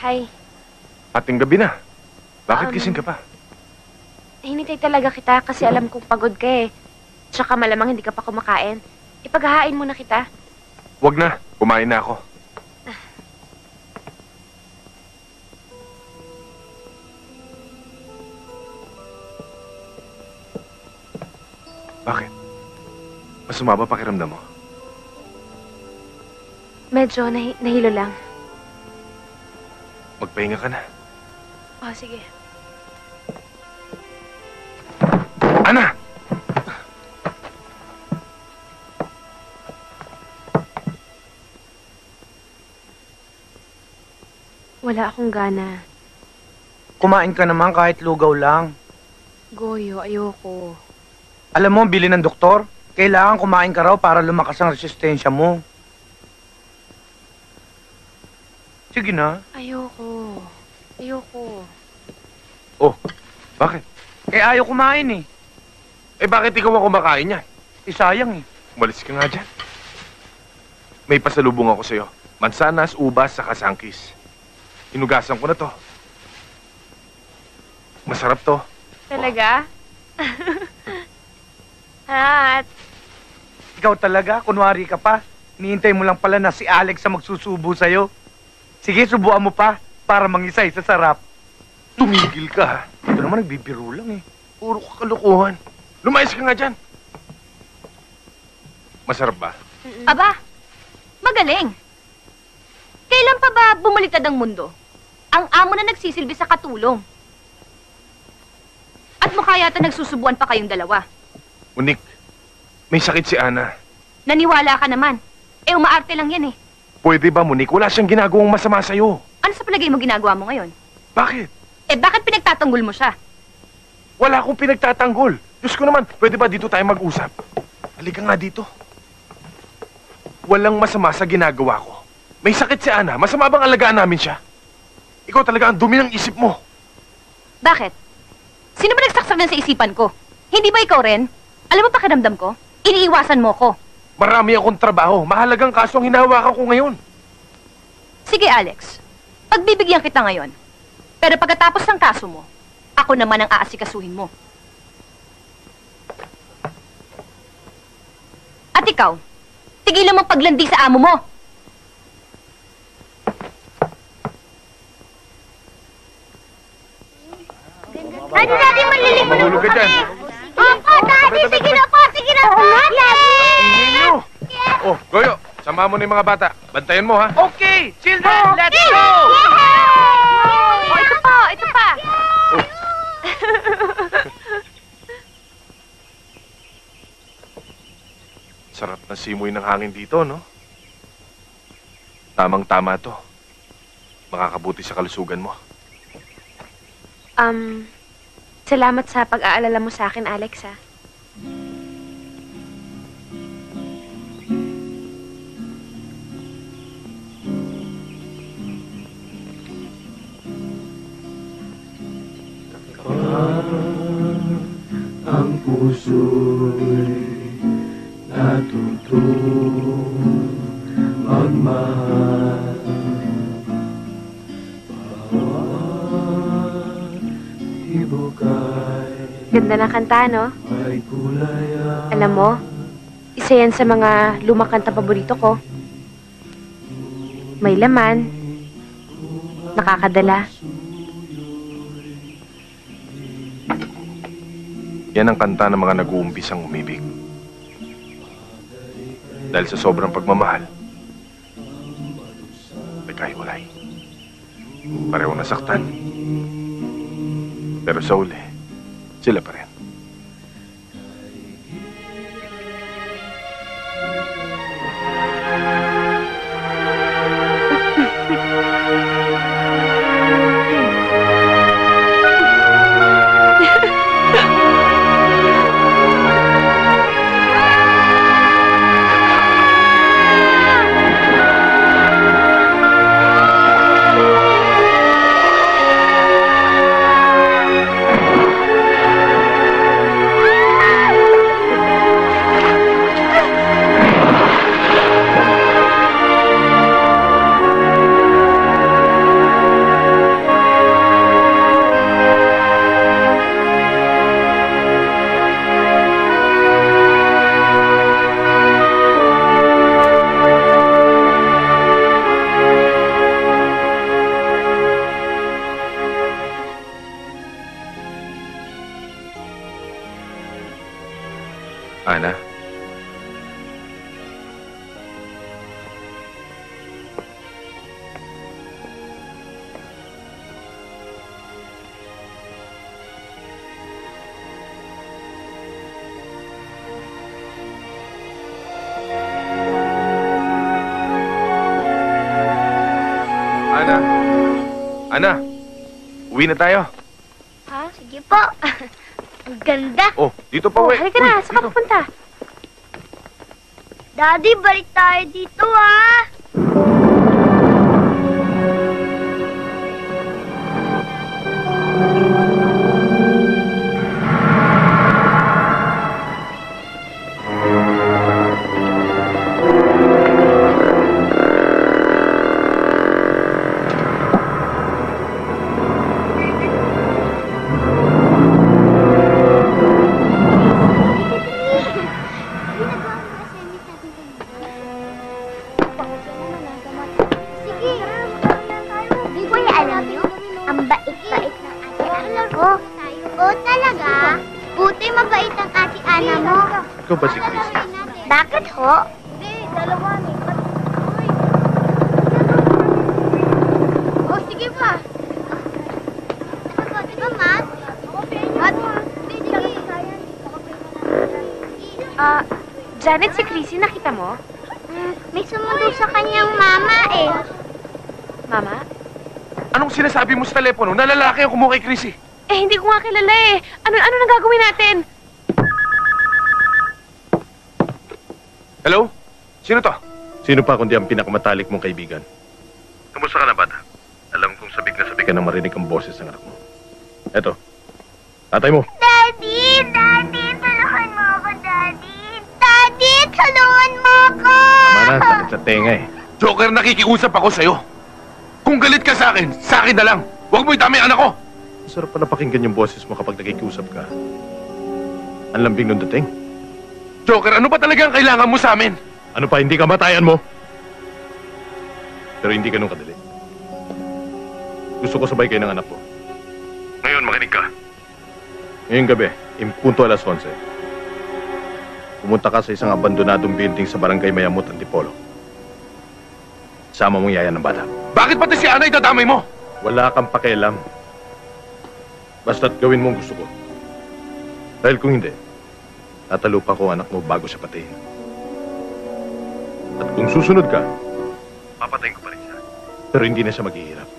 Hi. Ating gabi na. Bakit gising ka pa? Hinintay talaga kita kasi alam kong pagod ka eh. Tsaka malamang hindi ka pa kumakain. Ipaghahain muna kita. Wag na. Kumain na ako. Bakit? Masama ba pakiramdam mo? Medyo nahilo lang. Magpahinga ka na. Oh, sige. Ana! Wala akong gana. Kumain ka naman kahit lugaw lang. Goyo, ayoko. Alam mo, bili ng doktor, kailangan kumain ka raw para lumakas ang resistensya mo. Sige na. Ayoko. Ayoko. Oh, bakit? Eh, ayaw kumain eh. Eh bakit ikaw ang kumakain yan? Sayang eh. Umalis ka nga dyan. May pasalubong ako sa'yo. Mansanas, ubas, saka sangkis. Inugasan ko na to. Masarap to. Talaga? At, Ikaw talaga, kunwari ka pa. Nihintay mo lang pala na si Alex ang magsusubo sa'yo. Sige, subuan mo pa para mangisay sa sarap. Tumigil ka, ha? Ito naman nagbibiro lang, eh. Puro kakalukuhan. Lumayas ka nga dyan. Masarap ba? Aba, magaling. Kailan pa ba bumaliktad ang mundo? Ang amo na nagsisilbi sa katulong. At mukha yata nagsusubuan pa kayong dalawa. Unik, may sakit si Ana. Naniwala ka naman. Eh, umaarte lang yan eh. Pwede ba, Munik? Wala siyang ginagawang masama sa'yo. Ano sa palagay mo ginagawa mo ngayon? Bakit? Eh, bakit pinagtatanggol mo siya? Wala akong pinagtatanggol. Diyos ko naman, pwede ba dito tayo mag-usap? Halika nga dito. Walang masama sa ginagawa ko. May sakit si Ana. Masama bang alagaan namin siya? Ikaw talaga ang dumi ng isip mo. Bakit? Sino ba nagsaksak na sa isipan ko? Hindi ba ikaw rin? Alam mo pakiramdam ko? Iniiwasan mo ko. Marami akong trabaho. Mahalagang kaso ang hinahawakan ko ngayon. Sige, Alex. Pagbibigyan kita ngayon. Pero pagkatapos ng kaso mo, ako naman ang aasikasuhin mo. At ikaw, tigilan mo paglandi sa amo mo. Ano natin malilimunan Mahulog ka dyan. Opo, Daddy! Sige na po! Sige na po! Ninyo! Oh, Goyo, sama mo na yung mga bata. Bantayan mo, ha? Okay, children, let's go! Oh, ito po! Ito pa! Sarap na simoy ng hangin dito, no? Tamang-tama to. Makakabuti sa kalusugan mo. Salamat sa pag-aalala mo sa akin, Alex, ha? Ang puso'y natutong magmahal. Bawat ibukay Ganda ng kanta, no? ay kulay ang Alam mo, isa yan sa mga lumang kanta paborito ko. May laman, nakakadala. Yan ang kanta ng mga nag-uumpisang umibig. Dahil sa sobrang pagmamahal, nagkahiwalay. Pareho nasaktan. Pero sa uli, sila pa rin. Ana? Ana? Ana? Uwi na tayo. Ha? Sige po. Ang ganda. Oh, dito pa, Oh, we. halika na. Saan ka pupunta? Daddy, balik tayo dito, ha? Ikaw ba si Chrissy? Bakit ho? Oh, sige pa. Mama? Janet, si Chrissy, nakita mo? May sumundo sa kanyang mama eh. Mama? Anong sinasabi mo sa telepono? Na lalaki ang kumuha kay Chrissy. Eh, hindi ko nga kilala eh. Ano nang gagawin natin? Hello? Sino to? Sino pa kundi ang pinakamatalik mong kaibigan? Kumusta ka na, bata? Alam kong sabik na sabik ka nang marinig ang boses ng anak mo. Eto, tatay mo. Daddy! Daddy! Tulungan mo ako, Daddy! Daddy! Tulungan mo ako! Mana, sakit sa tenga eh. Joker, nakikiusap ako sa'yo. Kung galit ka sa akin na lang. Huwag mo itami ang anak ko. Masarap pala pakinggan yung boses mo kapag nakikiusap ka. Ang lambing nung dating. Joker, ano ba talaga ang kailangan mo sa amin? Ano pa, hindi kamatayan mo? Pero hindi ganun kadali. Gusto ko sabay kayo ng anak ko. Ngayon, makinig ka. Ngayong gabi, impunto alas 11. Pumunta ka sa isang abandonadong building sa barangay Mayamot, Antipolo. Sama mong yaya ng bata. Bakit pati si Ana itadamay mo? Wala kang pakialam. Basta't gawin mo ang gusto ko. Dahil kung hindi, tatalupa ko anak mo bago siya patayin. At kung susunod ka, papatayin ko pa rin siya. Pero hindi na siya maghihirap.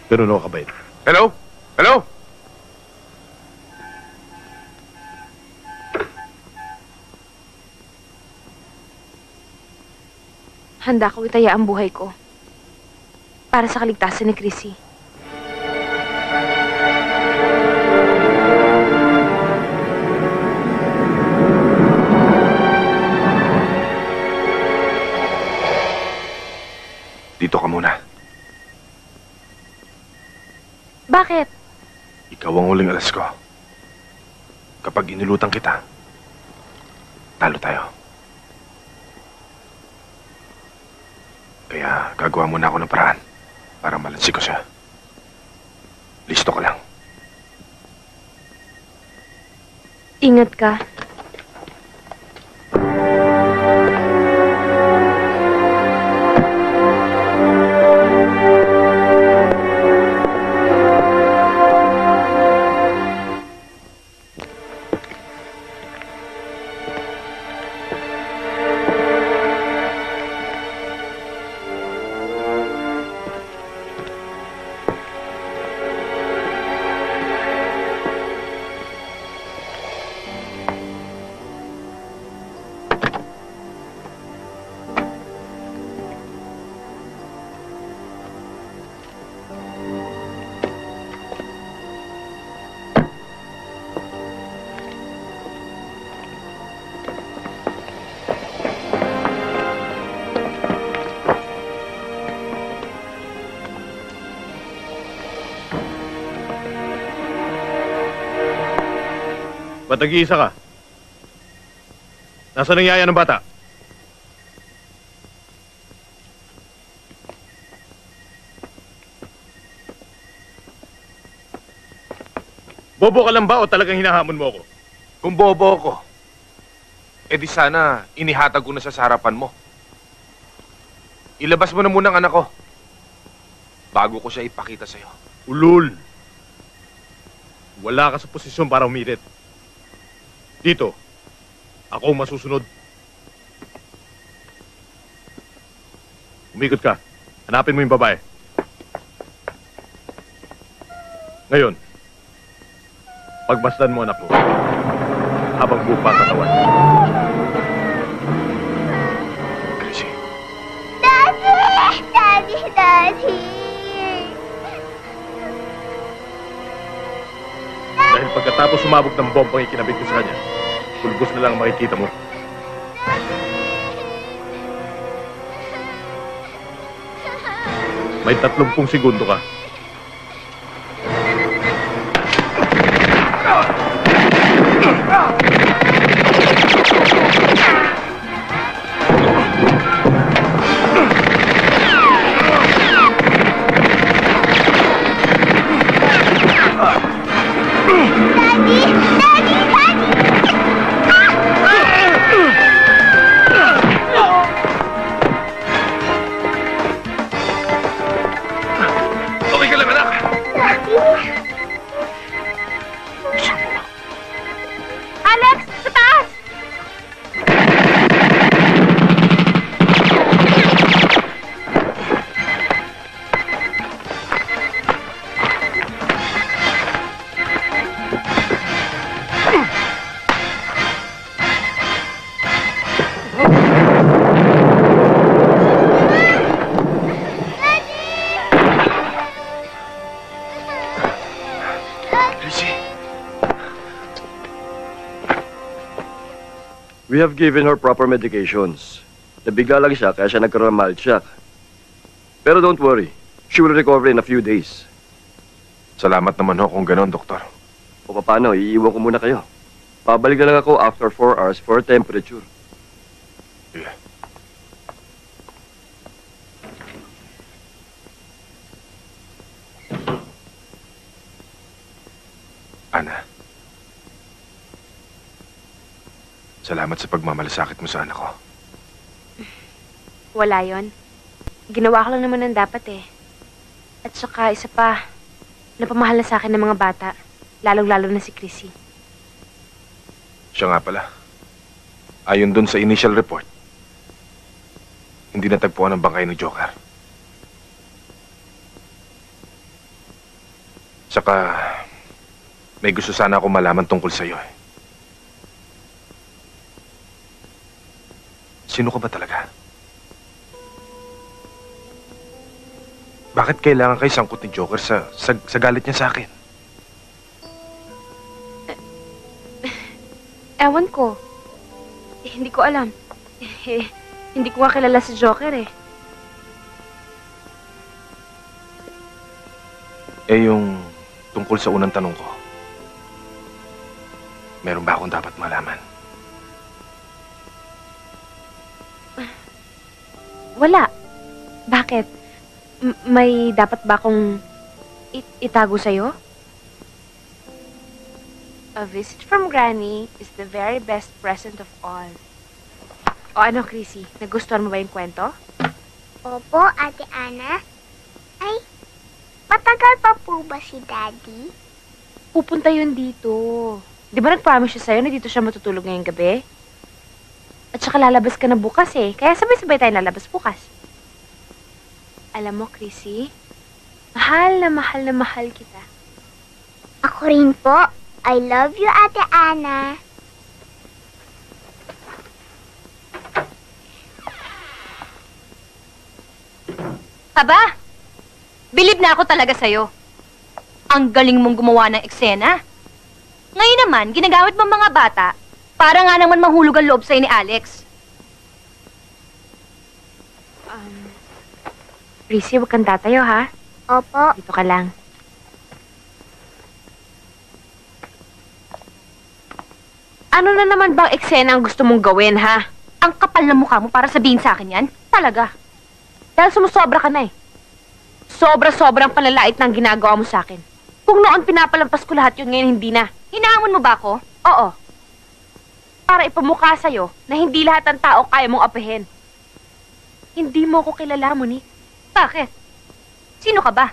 Pero no kabait. Hello? Hello? Handa ko itaya ang buhay ko. Para sa kaligtasan ni Chrissy. Dito ka muna. Bakit? Ikaw ang huling alas ko. Kapag inulutan kita, talo tayo. Kaya gagawa muna ako ng paraan para malansi ko siya. Listo ka lang. Ingat ka. Ba't nag-iisa ka? Nasaan ang yaya ng bata? Bobo ka lang ba o talagang hinahamon mo ako? Kung bobo ako, di sana inihatag ko na siya sa harapan mo. Ilabas mo na muna ang anak ko bago ko siya ipakita sa'yo. Ulul! Wala ka sa posisyon para umirit. Dito, ako ang masusunod. Umikot ka. Hanapin mo yung babae. Ngayon, pagmasdan mo anak mo habang buo pa ang katawan. Chrissy. Daddy! Daddy! Daddy! Dahil pagkatapos sumabog ng bombang ikinabit ko sa kanya, pulbos na lang ang makikita mo. May 30 segundo ka. Daddy! Daddy! Daddy! Alex! Sa taas! We have given her proper medications. Nabigla lang siya kaya siya nagkaroon ng mild shock. Pero don't worry, she will recover in a few days. Salamat naman ho kung gano'n, doktor. O paano, iiwan ko muna kayo. Pabalik na lang ako after 4 hours for temperature. Yeah. Ana. Salamat sa pagmamalasakit mo sa anak ko. Wala yon. Ginawa ko lang naman ang dapat eh. At saka, isa pa, napamahal na sa akin ng mga bata. Lalong-lalo na si Chrissy. Siya nga pala. Ayon dun sa initial report, hindi natagpuan ang bangkay ng Joker. Saka, may gusto sana ako malaman tungkol sa'yo eh. Sino ka ba talaga? Bakit kailangan kayo sangkot ni Joker sa galit niya sa akin? Ewan ko. Hindi ko alam. Hindi ko nga kilala si Joker eh. Yung tungkol sa unang tanong ko, meron ba akong dapat malaman? Wala. Bakit? May dapat ba akong itago sa'yo? A visit from Granny is the very best present of all. O ano, Chrissy? Nagustuhan mo ba yung kwento? Opo, Ate Ana. Ay, matagal pa po ba si Daddy? Pupunta yun dito. Di ba nag-promise siya sa'yo na dito siya matutulog ngayong gabi? At saka lalabas ka na bukas eh. Kaya sabay-sabay tayo lalabas bukas. Alam mo, Chrissy, mahal na mahal kita. Ako rin po. I love you, Ate Ana. Aba, bilib na ako talaga sa'yo. Ang galing mong gumawa ng eksena. Ngayon naman, ginagamit mo mga bata para nga naman mahulog ang loob sa'yo ni Alex. Chrissy, huwag kang tatayo, ha? Opo. Dito ka lang. Ano na naman bang eksena ang gusto mong gawin, ha? Ang kapal na mukha mo para sabihin sa akin yan? Talaga. Dahil sumusobra ka na eh. Sobra-sobrang palalait ng ginagawa mo sa akin. Kung noon pinapalampas ko lahat yun, ngayon hindi na. Hinahamon mo ba ako? Oo. Para ipamukha sa'yo na hindi lahat ng tao kaya mong apehin. Hindi mo ko kilala, Monique. Bakit? Sino ka ba?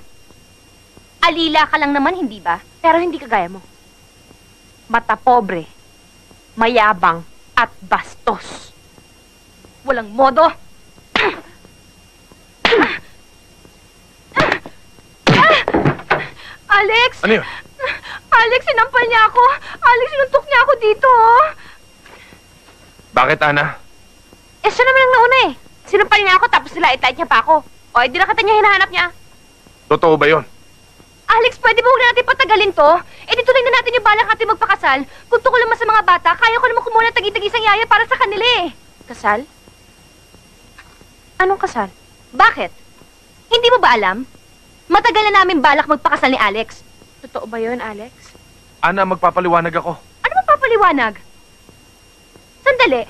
Alila ka lang naman, hindi ba? Pero hindi kagaya mo. Mata pobre, mayabang, at bastos. Walang modo. Alex! Ano yun? Alex, sinampal niya ako. Alex, sinuntok niya ako dito, oh. Bakit, Ana? Eh, siya naman ang nauna eh. Sinampal niya ako tapos nilait-lait niya pa ako. O, di na kata niya hinahanap niya. Totoo ba yon? Alex, pwede ba huwag na natin patagalin to? Eh, di tuloy na natin yung balak natin magpakasal. Kung tungkol naman sa mga bata, kaya ko naman kumuha ng tagi-tagisang yaya para sa kanila eh. Kasal? Anong kasal? Bakit? Hindi mo ba alam? Matagal na namin balak magpakasal ni Alex. Totoo ba yun, Alex? Ana, magpapaliwanag ako. Ano magpapaliwanag? Sandali.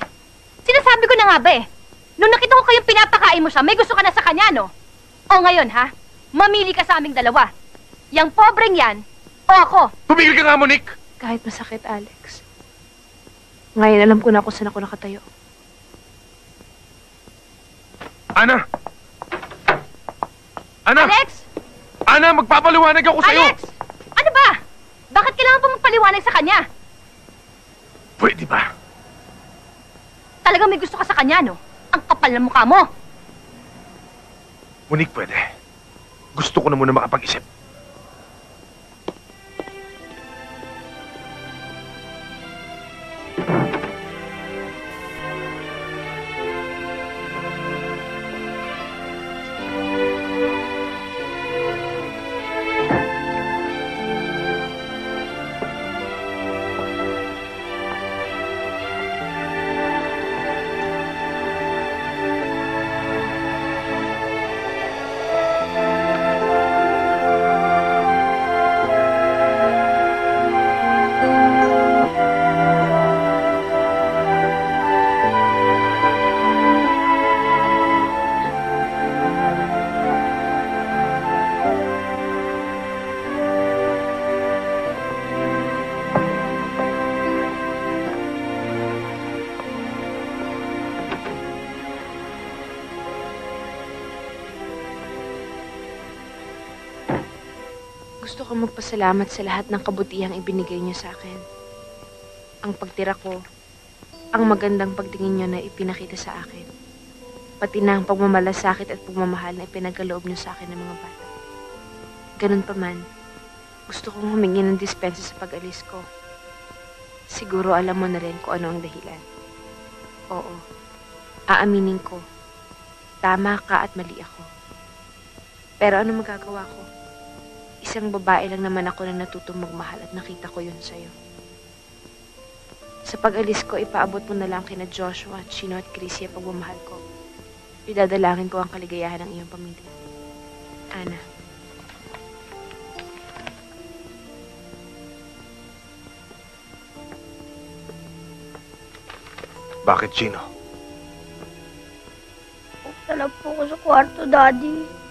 Sinasabi ko na nga ba eh. Nung nakita ko kayong pinapakain mo siya, may gusto ka na sa kanya, no? O ngayon, ha? Mamili ka sa aming dalawa. Yang pobreng yan, o ako. Tumigil ka nga, Monique! Kahit masakit, Alex. Ngayon alam ko na kung saan ako nakatayo. Ana! Ana! Alex! Ana, magpapaliwanag ako sa'yo! Alex! Ano ba? Bakit kailangan pa magpaliwanag sa kanya? Pwede ba? Talagang may gusto ka sa kanya, no? Ang kapal ng mukha mo. Monique, pwede. Gusto ko na muna makapag-isip. Gusto ko magpasalamat sa lahat ng kabutihang ibinigay niyo sa akin. Ang pagtira ko, ang magandang pagtingin niyo na ipinakita sa akin. Pati na ang pagmamalasakit at pagmamahal na ipinagaloob niyo sa akin ng mga bata. Ganun pa man, gusto kong humingi ng dispensa sa pag-alis ko. Siguro alam mo na rin kung ano ang dahilan. Oo, aaminin ko. Tama ka at mali ako. Pero ano magagawa ko? Isang babae lang naman ako na natutong magmahal at nakita ko yun sa'yo. Sa pag-alis ko, ipaabot mo na lang kina Joshua, Chino at Chrissy ang pagmamahal ko. Idadalangin ko ang kaligayahan ng iyong pamilya. Ana. Bakit, Chino? Punta na po ako sa kwarto, Daddy.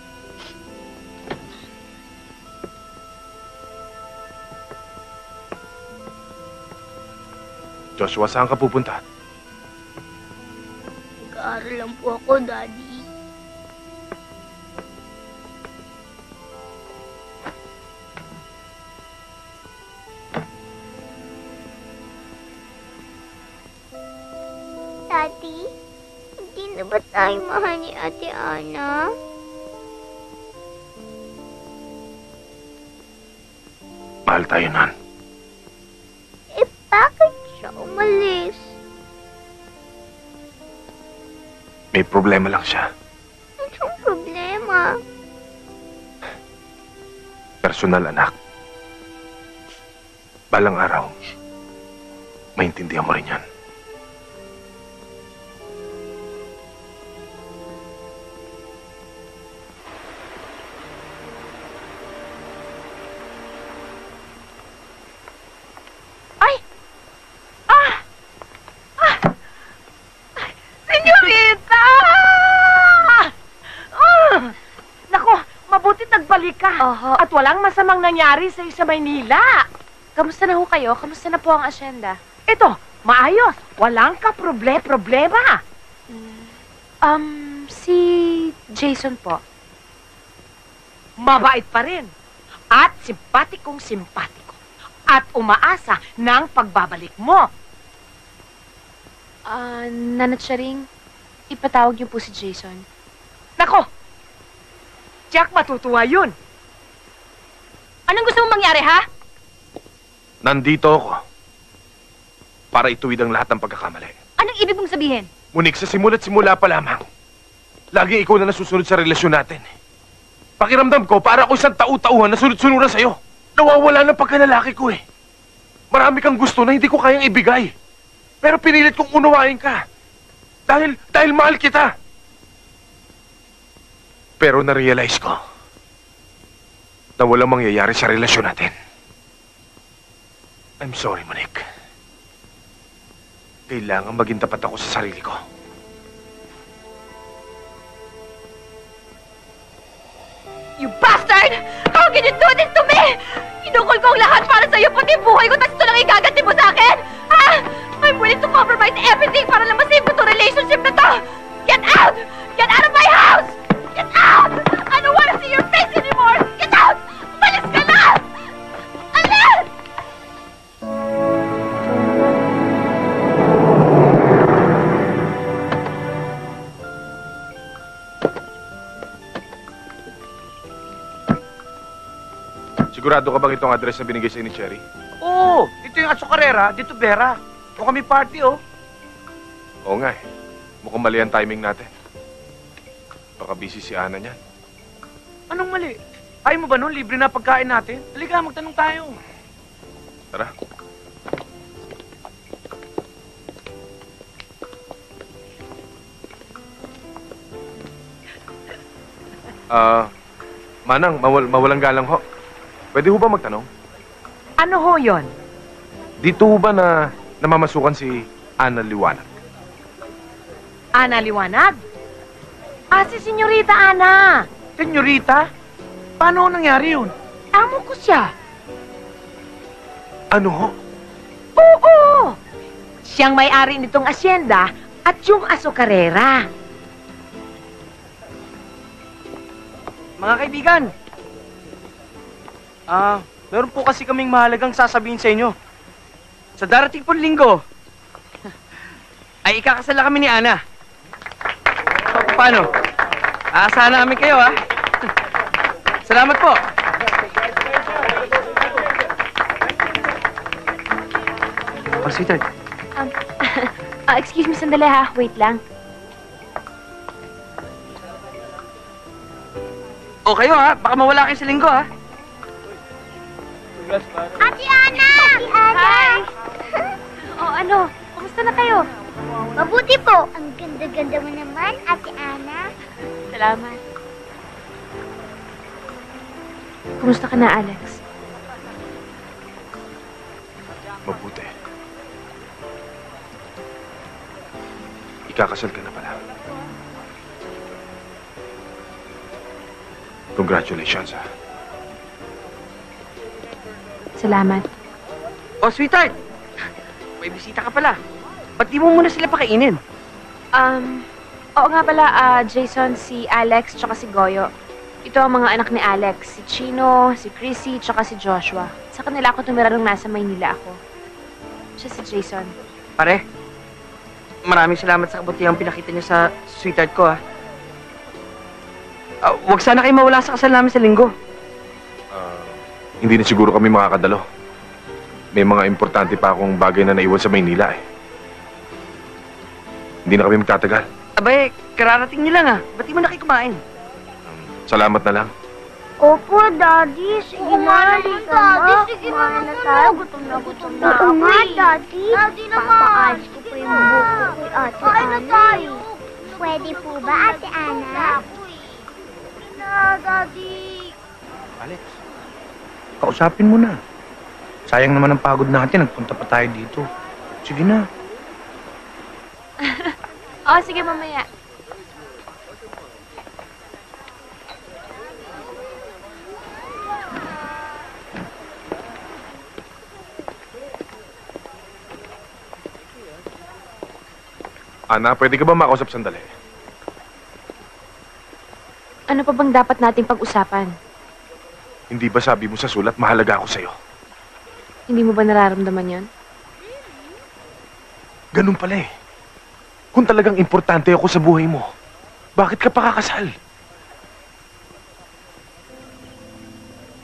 Joshua, saan ka pupunta? Nag-aaral lang po ako, Daddy. Daddy, hindi na ba tayo mahal ni Ate Ana? Mahal tayo, Nan. Bakit siya umalis? May problema lang siya. Anong problema? Personal, anak. Balang araw, maintindihan mo rin yan. Senyorita! Nako, mabuti nagbalik ka. At walang masamang nangyari sa sa Maynila. Kamusta na ho kayo? Kamusta na po ang asyenda? Ito, maayos. Walang problema. Si Jason po. Mabait pa rin. At simpatikong-simpatiko. At umaasa ng pagbabalik mo. Nanat Sharing, ipatawag niyo po si Jason. Nako! Jack, matutuwa yun. Anong gusto mong mangyari, ha? Nandito ako para ituwid ang lahat ng pagkakamali. Anong ibig mong sabihin? Monique, sa simula pa lamang, laging ikaw na nasusunod sa relasyon natin. Pakiramdam ko, para ako isang tau-tauhan na sunod-sunuran sa'yo. Nawawala ng pagkalalaki ko eh. Marami kang gusto na hindi ko kayang ibigay. Pero pinilit kong unawain ka. Dahil mahal kita. Pero na-realize ko na walang mangyayari sa relasyon natin. I'm sorry, Monique. Kailangan maging tapat ako sa sarili ko. You bastard! How can you do this to me? Inukol ko ang lahat para sa'yo, pati buhay ko, tapos ito lang igaganti mo sa akin! Ha? I'm willing to compromise everything para lang masave ko itong relationship na to! Get out! Get out of my house! Get out! I don't wanna see your face anymore! Get out! Umalis ka na! Alis! Sigurado ka bang itong address na binigay sa'yo ni Cherry? Oo, ito yung Azucarera, dito Vera. O kami party, oh. Oo nga eh. Mukhang mali ang timing natin. Baka busy si Ana niyan. Anong mali? Ayaw mo ba nun? Libre na pagkain natin? Halika, magtanong tayo. Tara. Manang, mawalang galang ho. Pwede ho ba magtanong? Ano ho yon? Dito ho ba na namamasukan si Ana Liwanag? Ana Liwanag? Ah, si Senyorita Ana. Senyorita? Paano nangyari yun? Amo ko siya. Ano ho? Oo! Siyang may-ari nitong asyenda at yung Azucarera. Mga kaibigan, meron po kasi kaming mahalagang sasabihin sa inyo. Sa darating pong linggo, ay ikakasala kami ni Ana. Paano? Aasahan namin kayo, ha? Salamat po. Oh, sweetheart. Excuse me, sandali ha. Wait lang. O kayo, ha? Baka mawala kayo sa linggo, ha? Ate Ana! Ate Ana! Hi! Ano? Kumusta na kayo? Mabuti po. Ang ganda-ganda mo naman, Ate Ana. Salamat. Kumusta ka na, Alex? Mabuti. Ikakasal ka na pala. Congratulations, ha? Salamat. O, sweetheart! May bisita ka pala. Ba't di mo muna sila pakainin? Oo nga pala, Jason, si Alex, tsaka si Goyo. Ito ang mga anak ni Alex. Si Chino, si Chrissy, tsaka si Joshua. Sa kanila ako tumira nung nasa Maynila ako. Siya si Jason. Pare, maraming salamat sa kabutihang pinakita niyo sa sweetheart ko, ha? Huwag sana kayo mawala sa kasal namin sa linggo. Hindi na siguro kami makakadalo. May mga importante pa akong bagay na naiwan sa Maynila, eh. Hindi na kami magtatagal. Abay, kararating niyo lang, ha? Ba't di mo na kayo kumain? Salamat na lang. Opo, Daddy. Sige na, Daddy. Sige na tayo. Gutom na ako. Oo nga, Daddy. Daddy naman. Papaalis ko pa yung buko kay Ate Ana. Tayo. Pwede po ba, Ate Ana? Daddy. Alex, kausapin mo na. Sayang naman ang pagod natin. Nagpunta pa tayo dito. Sige na. Sige, mamaya. Ana, pwede ka ba makausap sandali? Ano pa bang dapat nating pag-usapan? Hindi ba sabi mo sa sulat, mahalaga ako sa'yo? Hindi mo ba nararamdaman yon? Ganun pala, eh. Kung talagang importante ako sa buhay mo, bakit ka pa kakasal?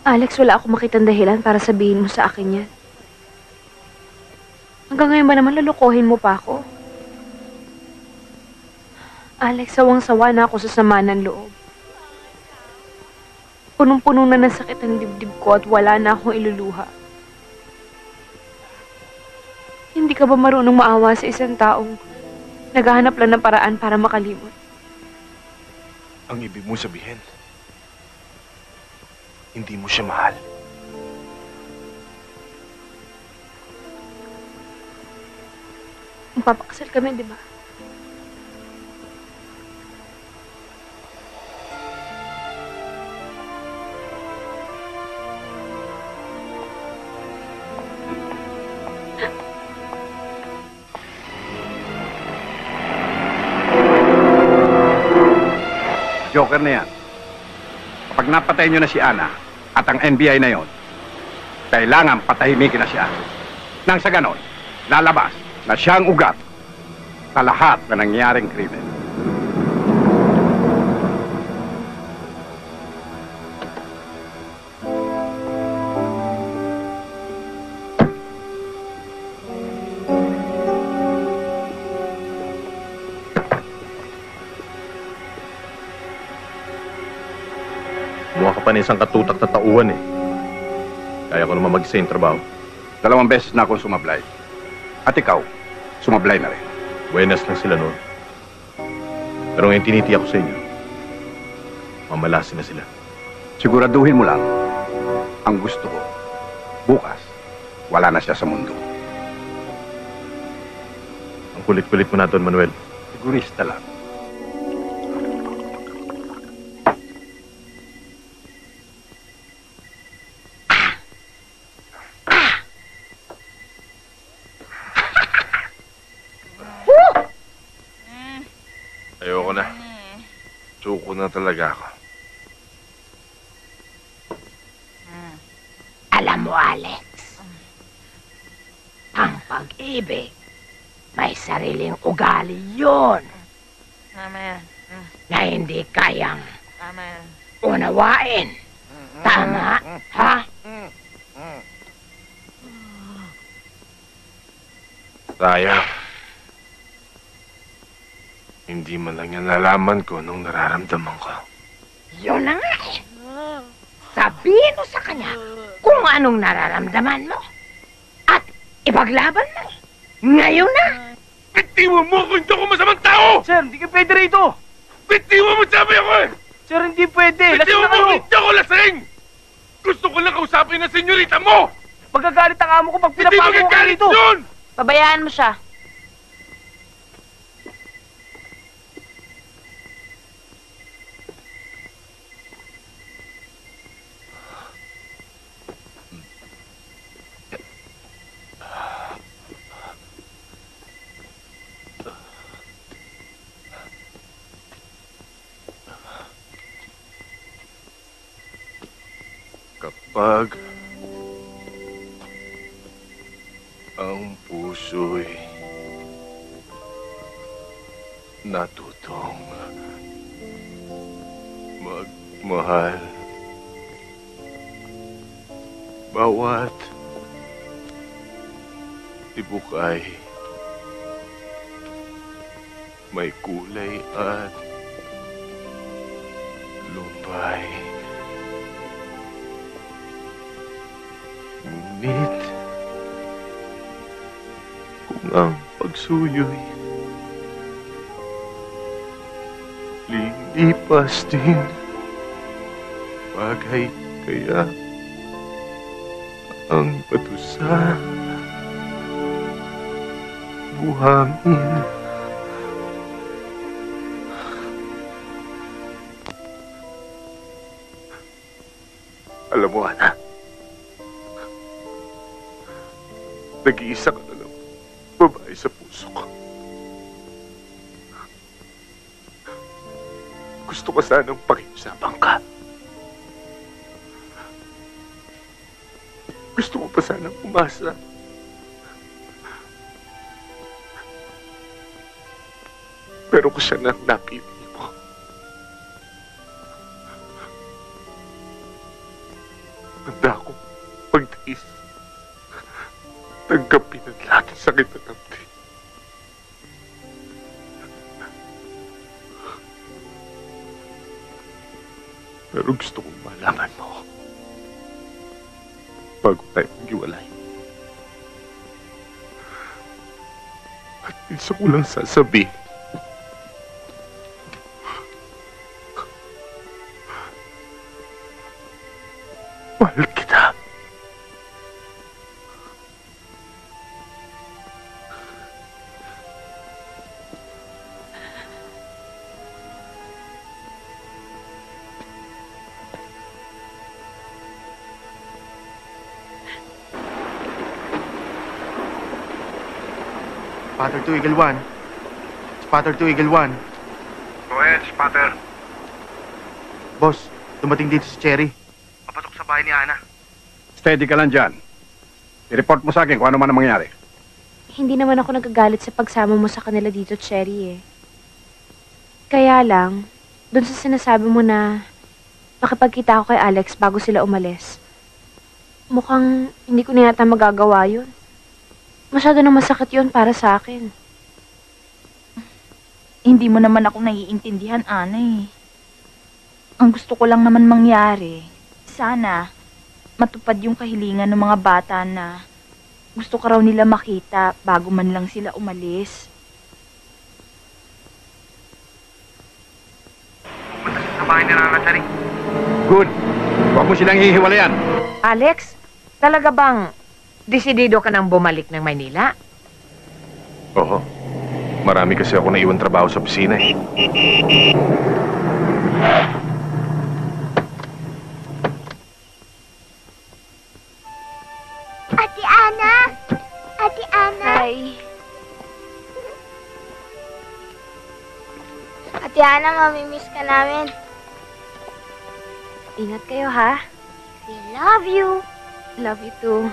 Alex, wala akong makitang dahilan para sabihin mo sa akin yan. Hanggang ngayon ba naman lulukohin mo pa ako? Alex, sawang-sawa na ako sa sama ng loob. Punong-puno na ng sakit ang dibdib ko at wala na akong iluluha. Hindi ka ba marunong maawa sa isang taong naghahanap lang ng paraan para makalimot? Ang ibig mo sabihin, hindi mo siya mahal. Magpapakasal kami, di ba? Joker na yan. Kapag napatay nyo na si Ana at ang NBI na yon, kailangan patahimikin na siya. Nang sa ganon, lalabas na siyang ugat sa lahat na nangyaring krimen. pa ng isang katutak na tauhan eh. Kaya ko naman mag-isa yung trabaho. 2 beses na akong sumablay. At ikaw, sumablay na rin. Buenas lang sila noon. Pero ngayon tinitiyak ko sa inyo, mamalasin na sila. Siguraduhin mo lang, ang gusto ko, bukas, wala na siya sa mundo. Ang kulit-kulit mo na, Don Manuel. Sigurista lang. Ayoko na. Suko na talaga ako. Alam mo, Alex, ang pag-ibig, may sariling ugali yun na hindi kayang unawain. Tama, ha? Sayang. Hindi man lang yan nalaman ko nung nararamdaman ko. Yun na nga eh. Sabihin mo sa kanya kung anong nararamdaman mo. At ipaglaban mo. Ngayon na. Bitiwan mo kung hindi ako masamang tao! Sir, hindi ka pwede rito. Bitiwan mo sabi ako eh! Sir, hindi pwede. Lasing Bitiwan na mo kayo. hindi ako lasing! Gusto ko lang kausapin ng senyorita mo! Magagalit ang amo ko pag Hindi pinapako ko magagalit rito. yun! Pabayaan mo siya. Kapag ang puso'y natutong magmahal, bawat tibukay may kulay at lumbay. Ngunit, kung ang pagsuyo'y lilipas din, bagay kaya ang patusa buhangin. Alam mo, Ana, nag-iisa ka na lang babae sa puso ko. Gusto ko sanang pakiusapan ka. Gusto ko pa sanang umasa. Pero kung siya nang napili mo, handa akong magtiis. Tanggapin ang lahat ng sakit na damdamin. Pero gusto kong malaman mo bago tayo maghiwalay. At isa ko lang sasabihin. Mahal kita. Spotter 2, Eagle 1. Spotter 2, Eagle 1. Go ahead, Spotter. Boss, dumating dito si Cherry. Papasok sa bahay ni Ana. Steady ka lang dyan. I-report mo sa akin kung ano man ang mangyari. Hindi naman ako nagagalit sa pagsama mo sa kanila dito, Cherry eh. Kaya lang, dun sa sinasabi mo na makipagkita ako kay Alex bago sila umalis. Mukhang hindi ko na yata magagawa yun. Masyado na masakit yun para sa akin. Hindi mo naman ako naiintindihan, Ana eh. Ang gusto ko lang naman mangyari, sana matupad yung kahilingan ng mga bata na gusto ka raw nila makita bago man lang sila umalis. Sa bahay ni Nana Charing. Good. Huwag mo silang hihiwalayan. Alex, talaga bang desidido ka nang bumalik ng Maynila? Oo. Marami kasi ako naiwan trabaho sa opisina eh. Ate Ana! Ate Ana! Hi. Ate Ana, mamimiss ka namin. Ingat kayo, ha? We love you. Love you too.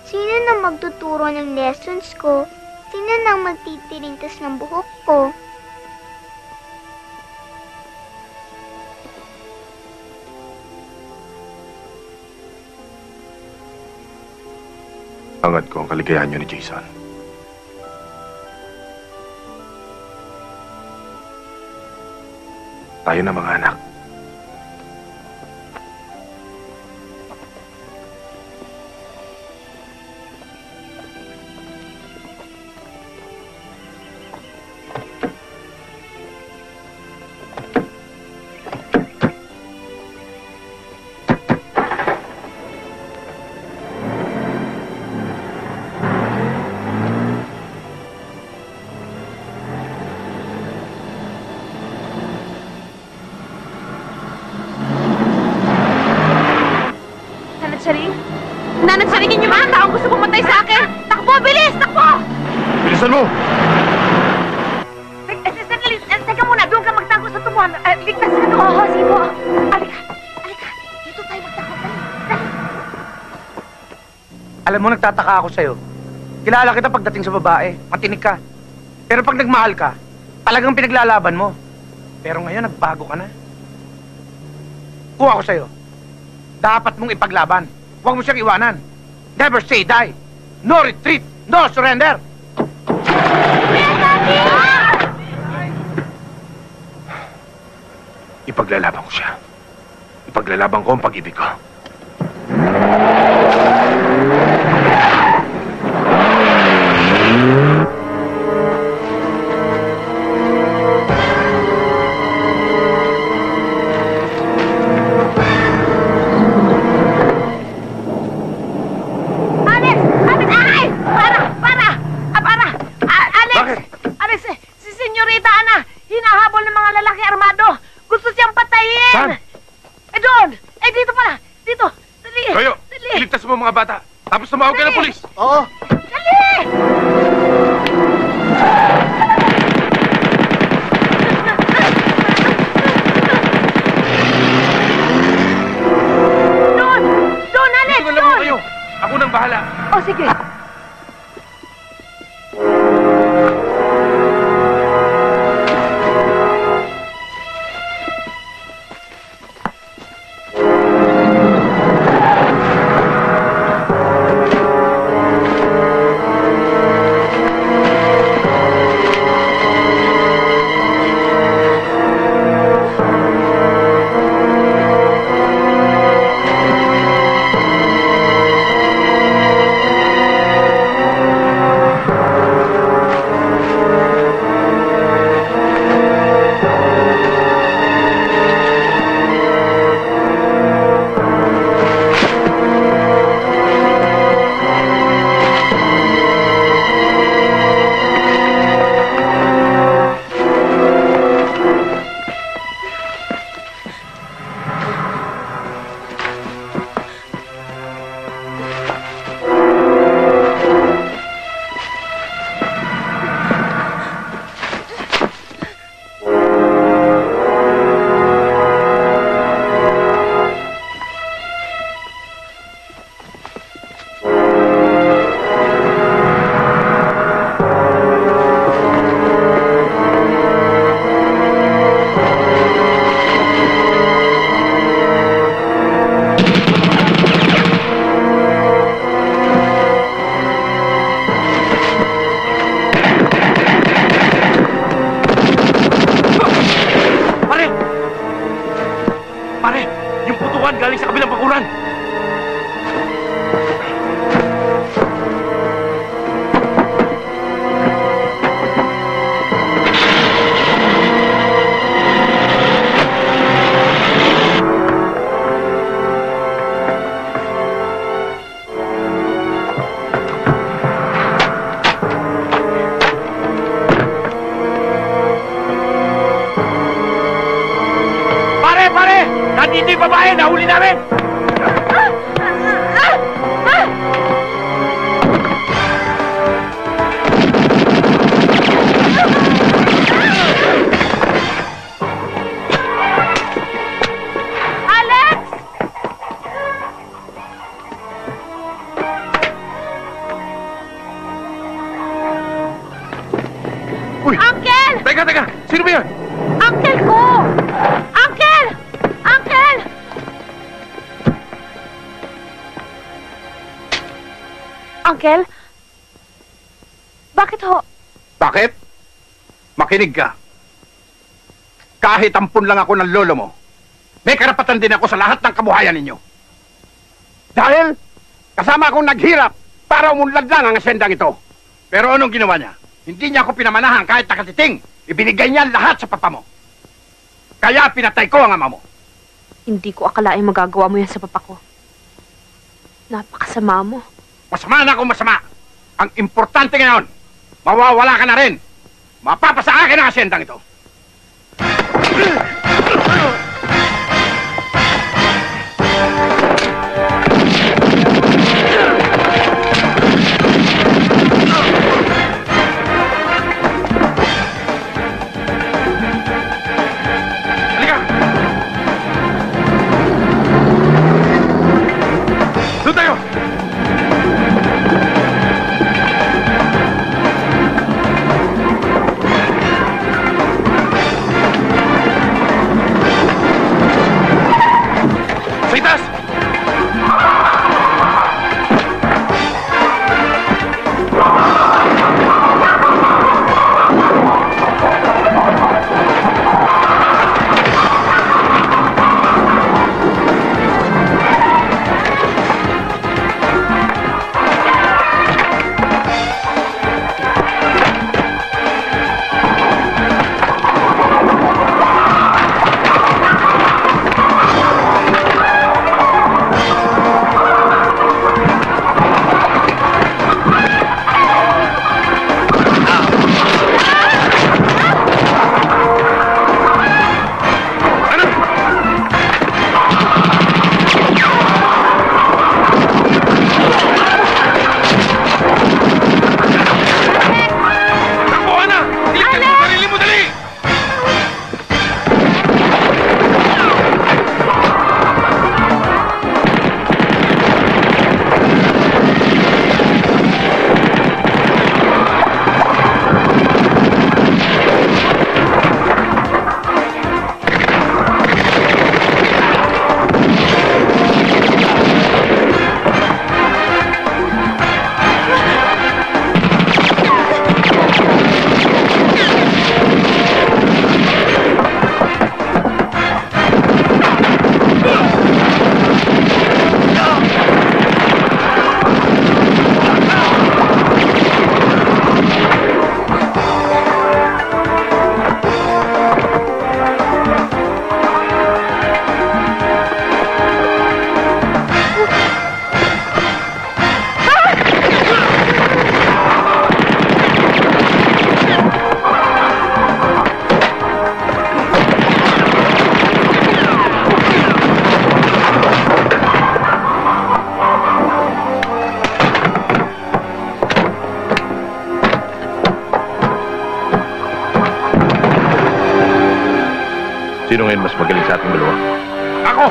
Sino nang magtuturo ng lessons ko? Sino nang magtitirintas ng buhok ko? Hangad ko ang kaligayahan niyo ni Jason. Tayo na mga anak. Charing? Nanatsaringin yung mga taong gusto pumatay sa akin! Takbo! Bilis! Takbo! Bilisan mo! Sandali, teka muna, doon ka magtago sa tubuhan. Ligtas ka doon. Oo, sipo. Alika, dito tayo magtago. Dali. Alam mo, nagtataka ako sa'yo. Kilala kita pagdating sa babae. Matinig ka. Pero pag nagmahal ka, talagang pinaglalaban mo. Pero ngayon, nagbago ka na. Kuha ko sa'yo. Dapat mong ipaglaban. Huwag mo siyang iwanan. Never say die. No retreat. No surrender. Ipaglalaban ko siya. Ipaglalaban ko ang pag-ibig ko. Mga bata, tapos tumawag ka ng pulis. Oo. Dali! Doon! Doon, Alex! Dito na lang kayo. Ako nang bahala. O, sige. Nandito yung babae! Nahuli namin! Alex! Uy! Uncle! Teka! Sino ba yan? Uncle ko! Uncle! Uncle! Uncle? Bakit ho? Bakit? Makinig ka. Kahit ampun lang ako ng lolo mo, may karapatan din ako sa lahat ng kabuhayan ninyo. Dahil kasama akong naghirap para umunlad lang ang asyendang ito. Pero anong ginawa niya? Hindi niya ako pinamanahan kahit nakatiting. Ibinigay niya lahat sa papa mo. Kaya pinatay ko ang ama mo. Hindi ko akalaing magagawa mo yan sa papa ko. Napakasama mo. Masama na akong masama. Ang importante ngayon, mawawala ka na rin. Mapapasa akin ang asyendang ito. Doon tayo! Sa itaas! Sino ngayon mas magaling sa ating dalawa? Ako!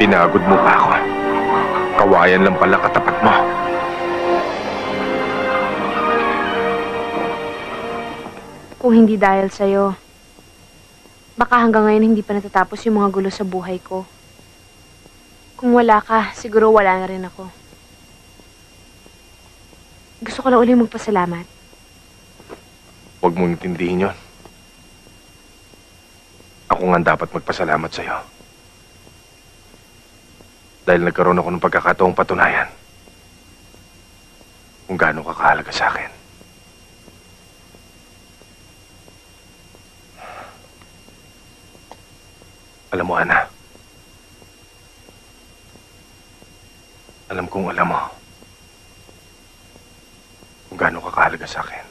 Pinagod mo pa ako. Kawayan lang pala katapat mo. Kung hindi dahil sa'yo, baka hanggang ngayon hindi pa natatapos yung mga gulo sa buhay ko. Kung wala ka, siguro wala na rin ako. Gusto ko lang ulit magpasalamat. Huwag mong intindihin yon. Ako nga dapat magpasalamat sa'yo. Dahil nagkaroon ako ng pagkakataong patunayan kung gaano ka kahalaga sa akin. Alam mo, Ana. Alam kong alam mo kung gaano ka kahalaga sa akin.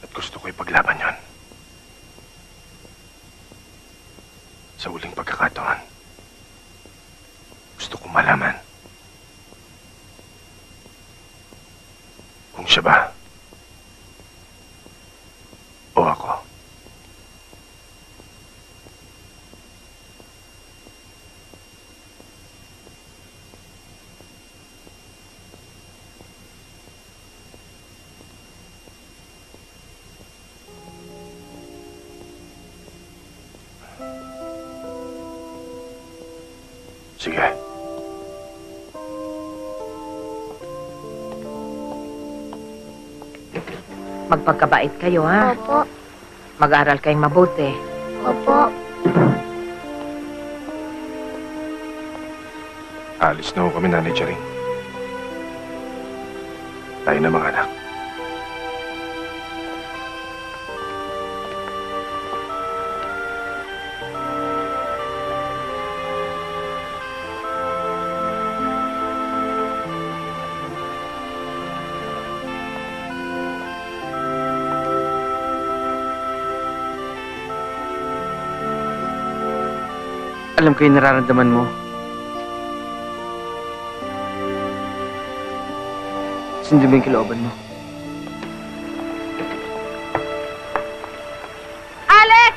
At gusto ko ipaglaban yon. Sa uling pagkakataon, gusto ko malaman kung siya ba o ako. Sige. Magpagkabait kayo, ha? Opo. Mag-aral kayong mabuti. Opo. Alis na ho kami, Nanay Charing. Tayo na, mga anak. Alam ko yung nararamdaman mo. Sundin mo yung kalooban mo. Alex!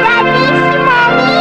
Daddy, si Mommy!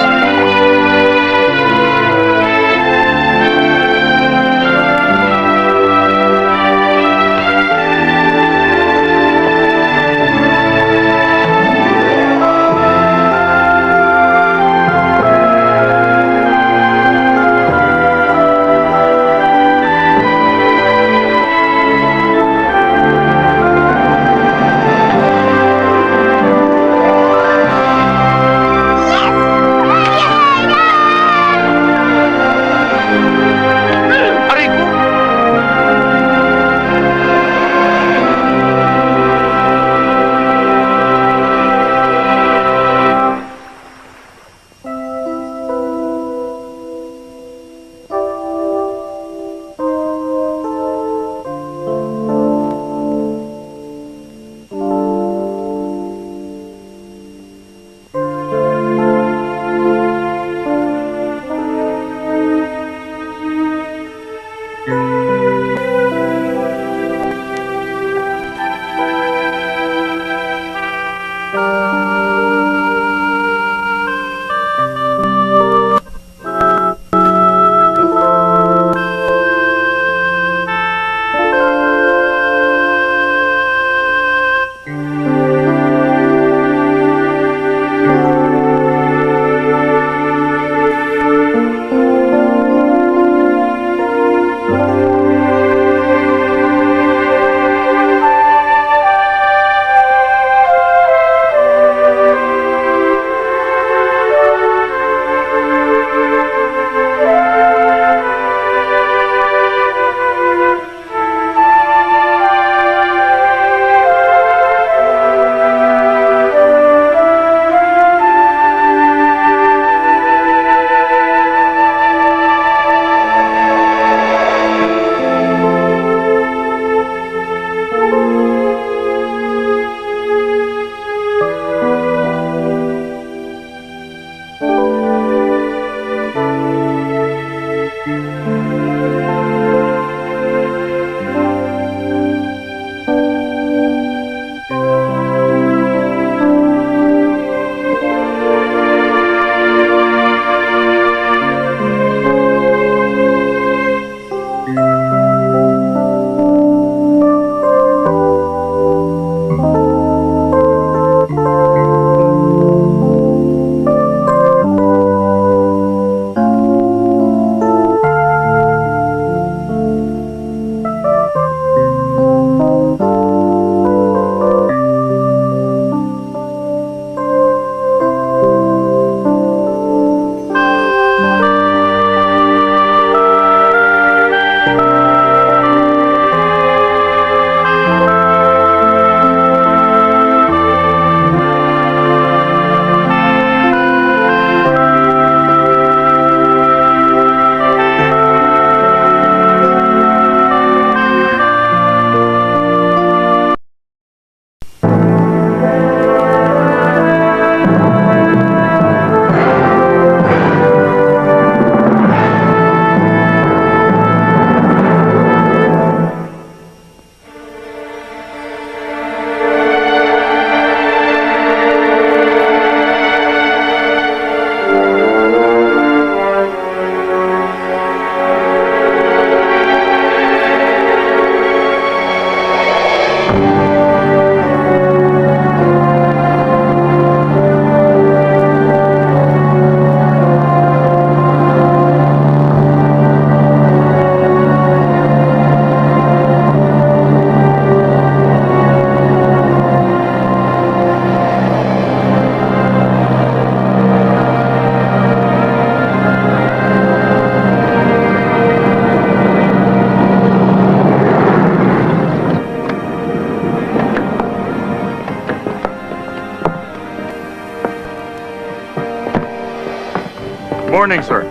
morning, sir.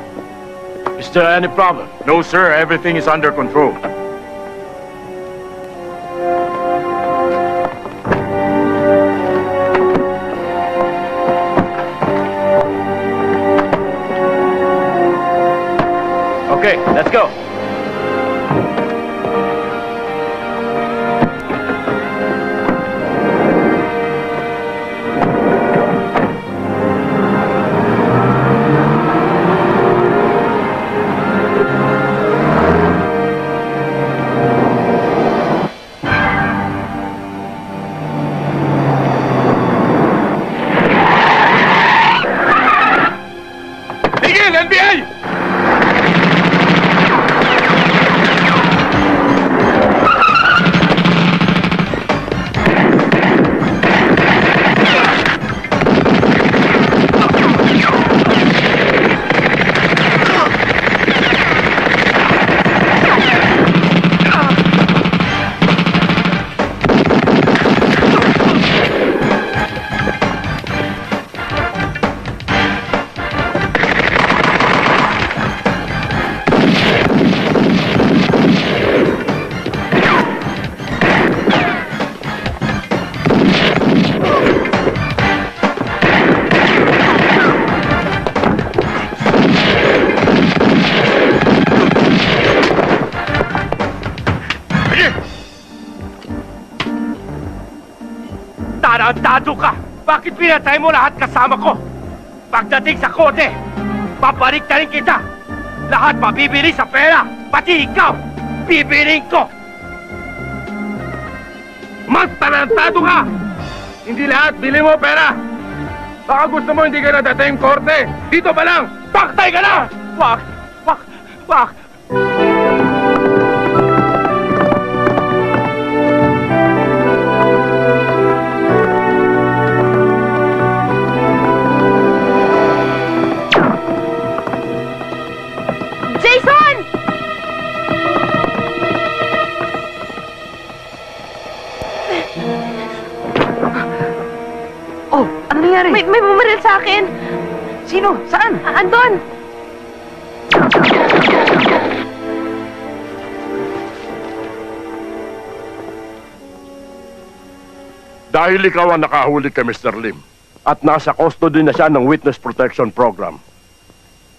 Is there any problem? No, sir. Everything is under control. Okay, let's go. Tigil, NBI! Tarantado ka! Bakit pinatay mo lahat kasama ko? Pagdating sa kote, babalik na rin kita! Lahat mabibili sa pera! Pati ikaw! Bibiling ko! Mas tarantado ka! Hindi lahat, bili mo pera! Baka gusto mo hindi ka nadating korte! Dito pa lang, paktay ka na! Wag! Wag! Wag! Jason! Oh, ano nangyari? May bumaril sa akin. Sino? Saan? Andon! Dahil ikaw ang nakahuli kay Mr. Lim at nasa custody na siya ng Witness Protection Program,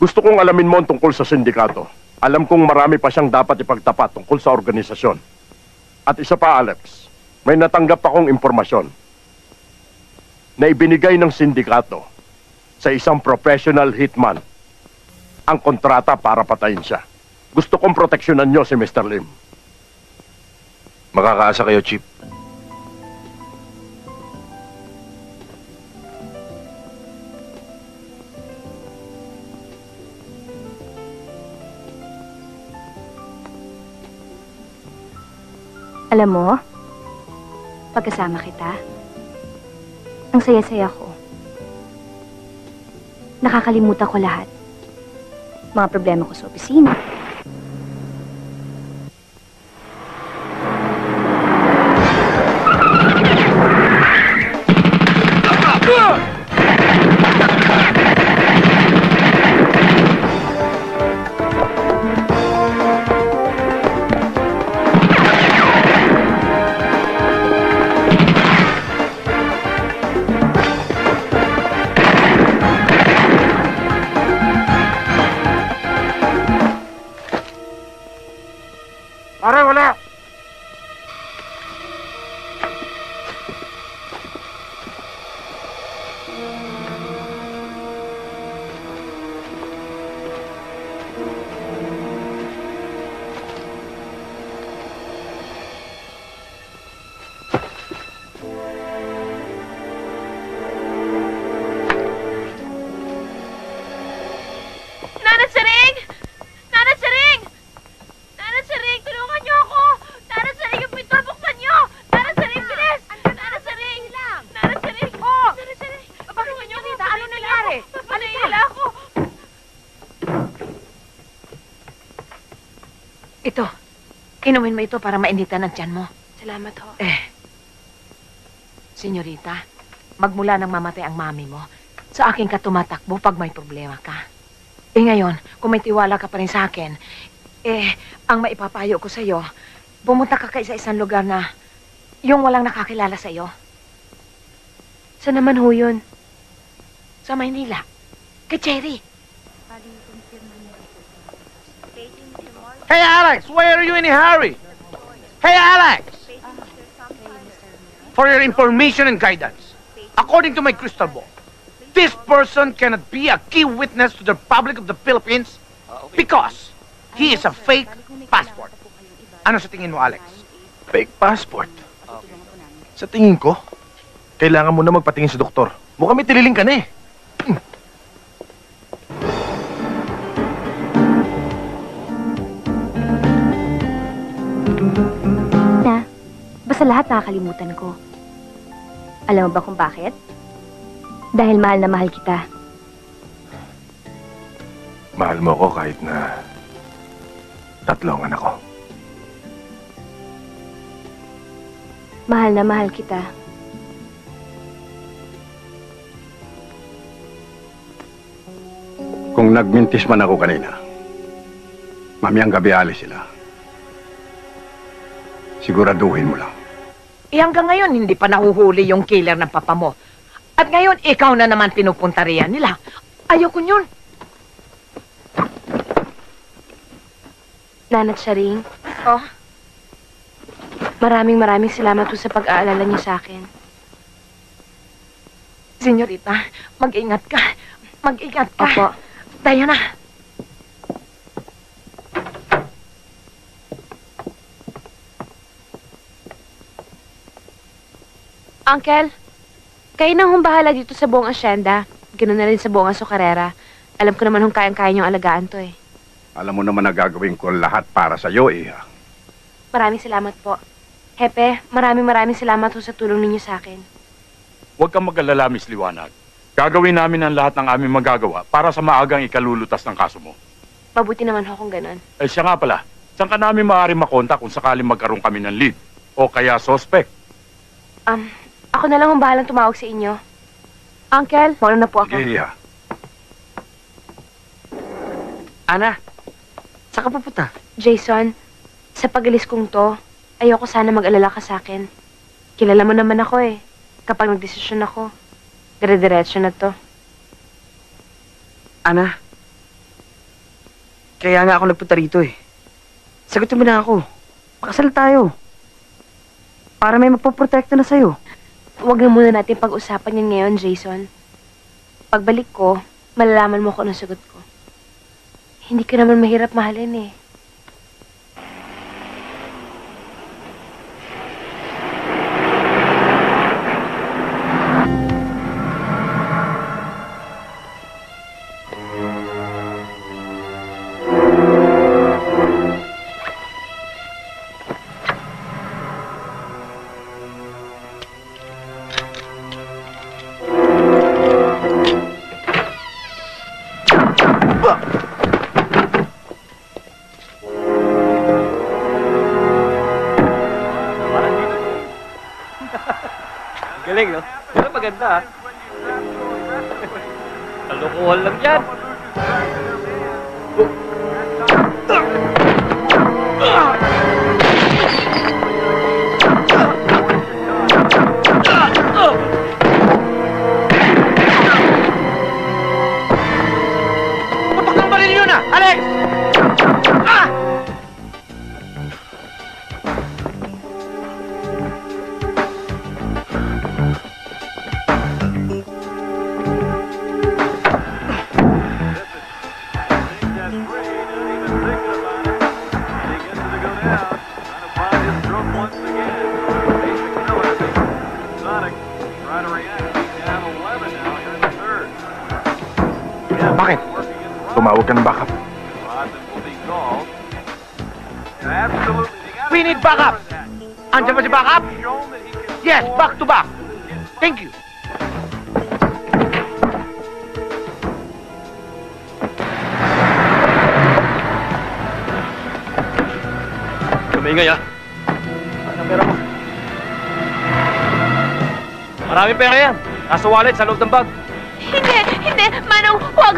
gusto kong alamin mo ang tungkol sa sindikato. Alam kong marami pa siyang dapat ipagtapat tungkol sa organisasyon. At isa pa, Alex, may natanggap akong impormasyon na ibinigay ng sindikato sa isang professional hitman ang kontrata para patayin siya. Gusto kong proteksyonan niyo si Mr. Lim. Makakaasa kayo, Chief. Alam mo, pagkasama kita, ang saya-saya ko. Nakakalimutan ko lahat. Mga problema ko sa opisina. Pare, wala! Nanat Sering! Nanat Sering! Nanat Sering, tulungan niyo ako! Nanat Sering, yung pinto, buksan niyo! Nanat Sering, bilis! Nanat Sering! Nanat Sering! Oh! Nanat Sering! Tulungan niyo ako! Ano nangyari? Papatayin nila ako! Ito, inumin mo ito para mainitan ang tiyan mo. Salamat ho. Senyorita, magmula nang mamatay ang mami mo, sa akin ka tumatakbo pag may problema ka. Ngayon, kung may tiwala ka pa rin sa akin, ang maipapayo ko sa'yo, pumunta ka sa isang lugar na yung walang nakakilala sa'yo. Saan naman ho yun? Sa Maynila. Kay Cherry. Hey, Alex, why are you in a hurry? Hey, Alex! For your information and guidance, according to my crystal ball, this person cannot be a key witness to the Republic of the Philippines because he is a fake passport. Ano sa tingin mo, Alex? Fake passport. Sa tingin ko, kailangan mo na magpatingin sa doktor. Mukhang may tililing ka na eh. Na, basta lahat nakakalimutan ko. Alam mo ba kung bakit? Dahil mahal na mahal kita. Mahal mo ko kahit na 3 ang anak ko. Mahal na mahal kita. Kung nagmintis man ako kanina, mamayang gabi alis sila. Siguraduhin mo lang. Hanggang ngayon, hindi pa nahuhuli yung killer ng papa mo. At ngayon, ikaw na naman pinupunta riyan nila. Ayoko yun. Nanat Sharing, Oh, maraming salamat po sa pag-aalala niyo sa akin. senyorita, mag-ingat ka. Mag-ingat ka. Opo. Diana. Uncle, kayo nang humbahala dito sa buong asyenda. Ganun na rin sa buong Azucarera. Alam ko naman kung kayang-kaya niyong alagaan to eh. Alam mo naman na gagawin ko lahat para sa iyo, Iha. Maraming salamat po. Hepe, maraming salamat po sa tulong ninyo sa akin. Huwag kang mag-alala, Miss Liwanag. Gagawin namin ang lahat ng aming magagawa para sa maagang ikalulutas ng kaso mo. Mabuti naman ho kung ganun. Siya nga pala, saan ka namin maaari makontak kung sakaling magkaroon kami ng lead? O kaya suspect? Ako na lang ang bahalang tumawag sa inyo. Uncle, mauna na po ako. Sige, Iha. Ana, saan ka pupunta? Jason, sa pag-alis kong to, ayoko sana mag-alala ka sa akin. Kilala mo naman ako eh. Kapag nagdesisyon ako, dire-diretso na to. Ana, kaya nga ako nagpunta rito eh. Sagutin mo na ako. Pakasal tayo. Para may magpoprotekta na sa'yo. Huwag na muna natin pag-usapan yan ngayon, Jason. Pagbalik ko, malalaman mo kung anong sagot ko. Hindi ka naman mahirap mahalin eh. Galing, no? Pero maganda, ha? Kalokohan lang yan. Putok ng baril yun ah! Alex! Ah! Bakit? Tumawag ka ng backup. We need backup! Andiyan ba si backup? Yes, back to back. Thank you. Kumingay, ha? Anong pera mo? Maraming pera yan. Nasa wallet, sa loob ng bag. Hindi! Manong, wag!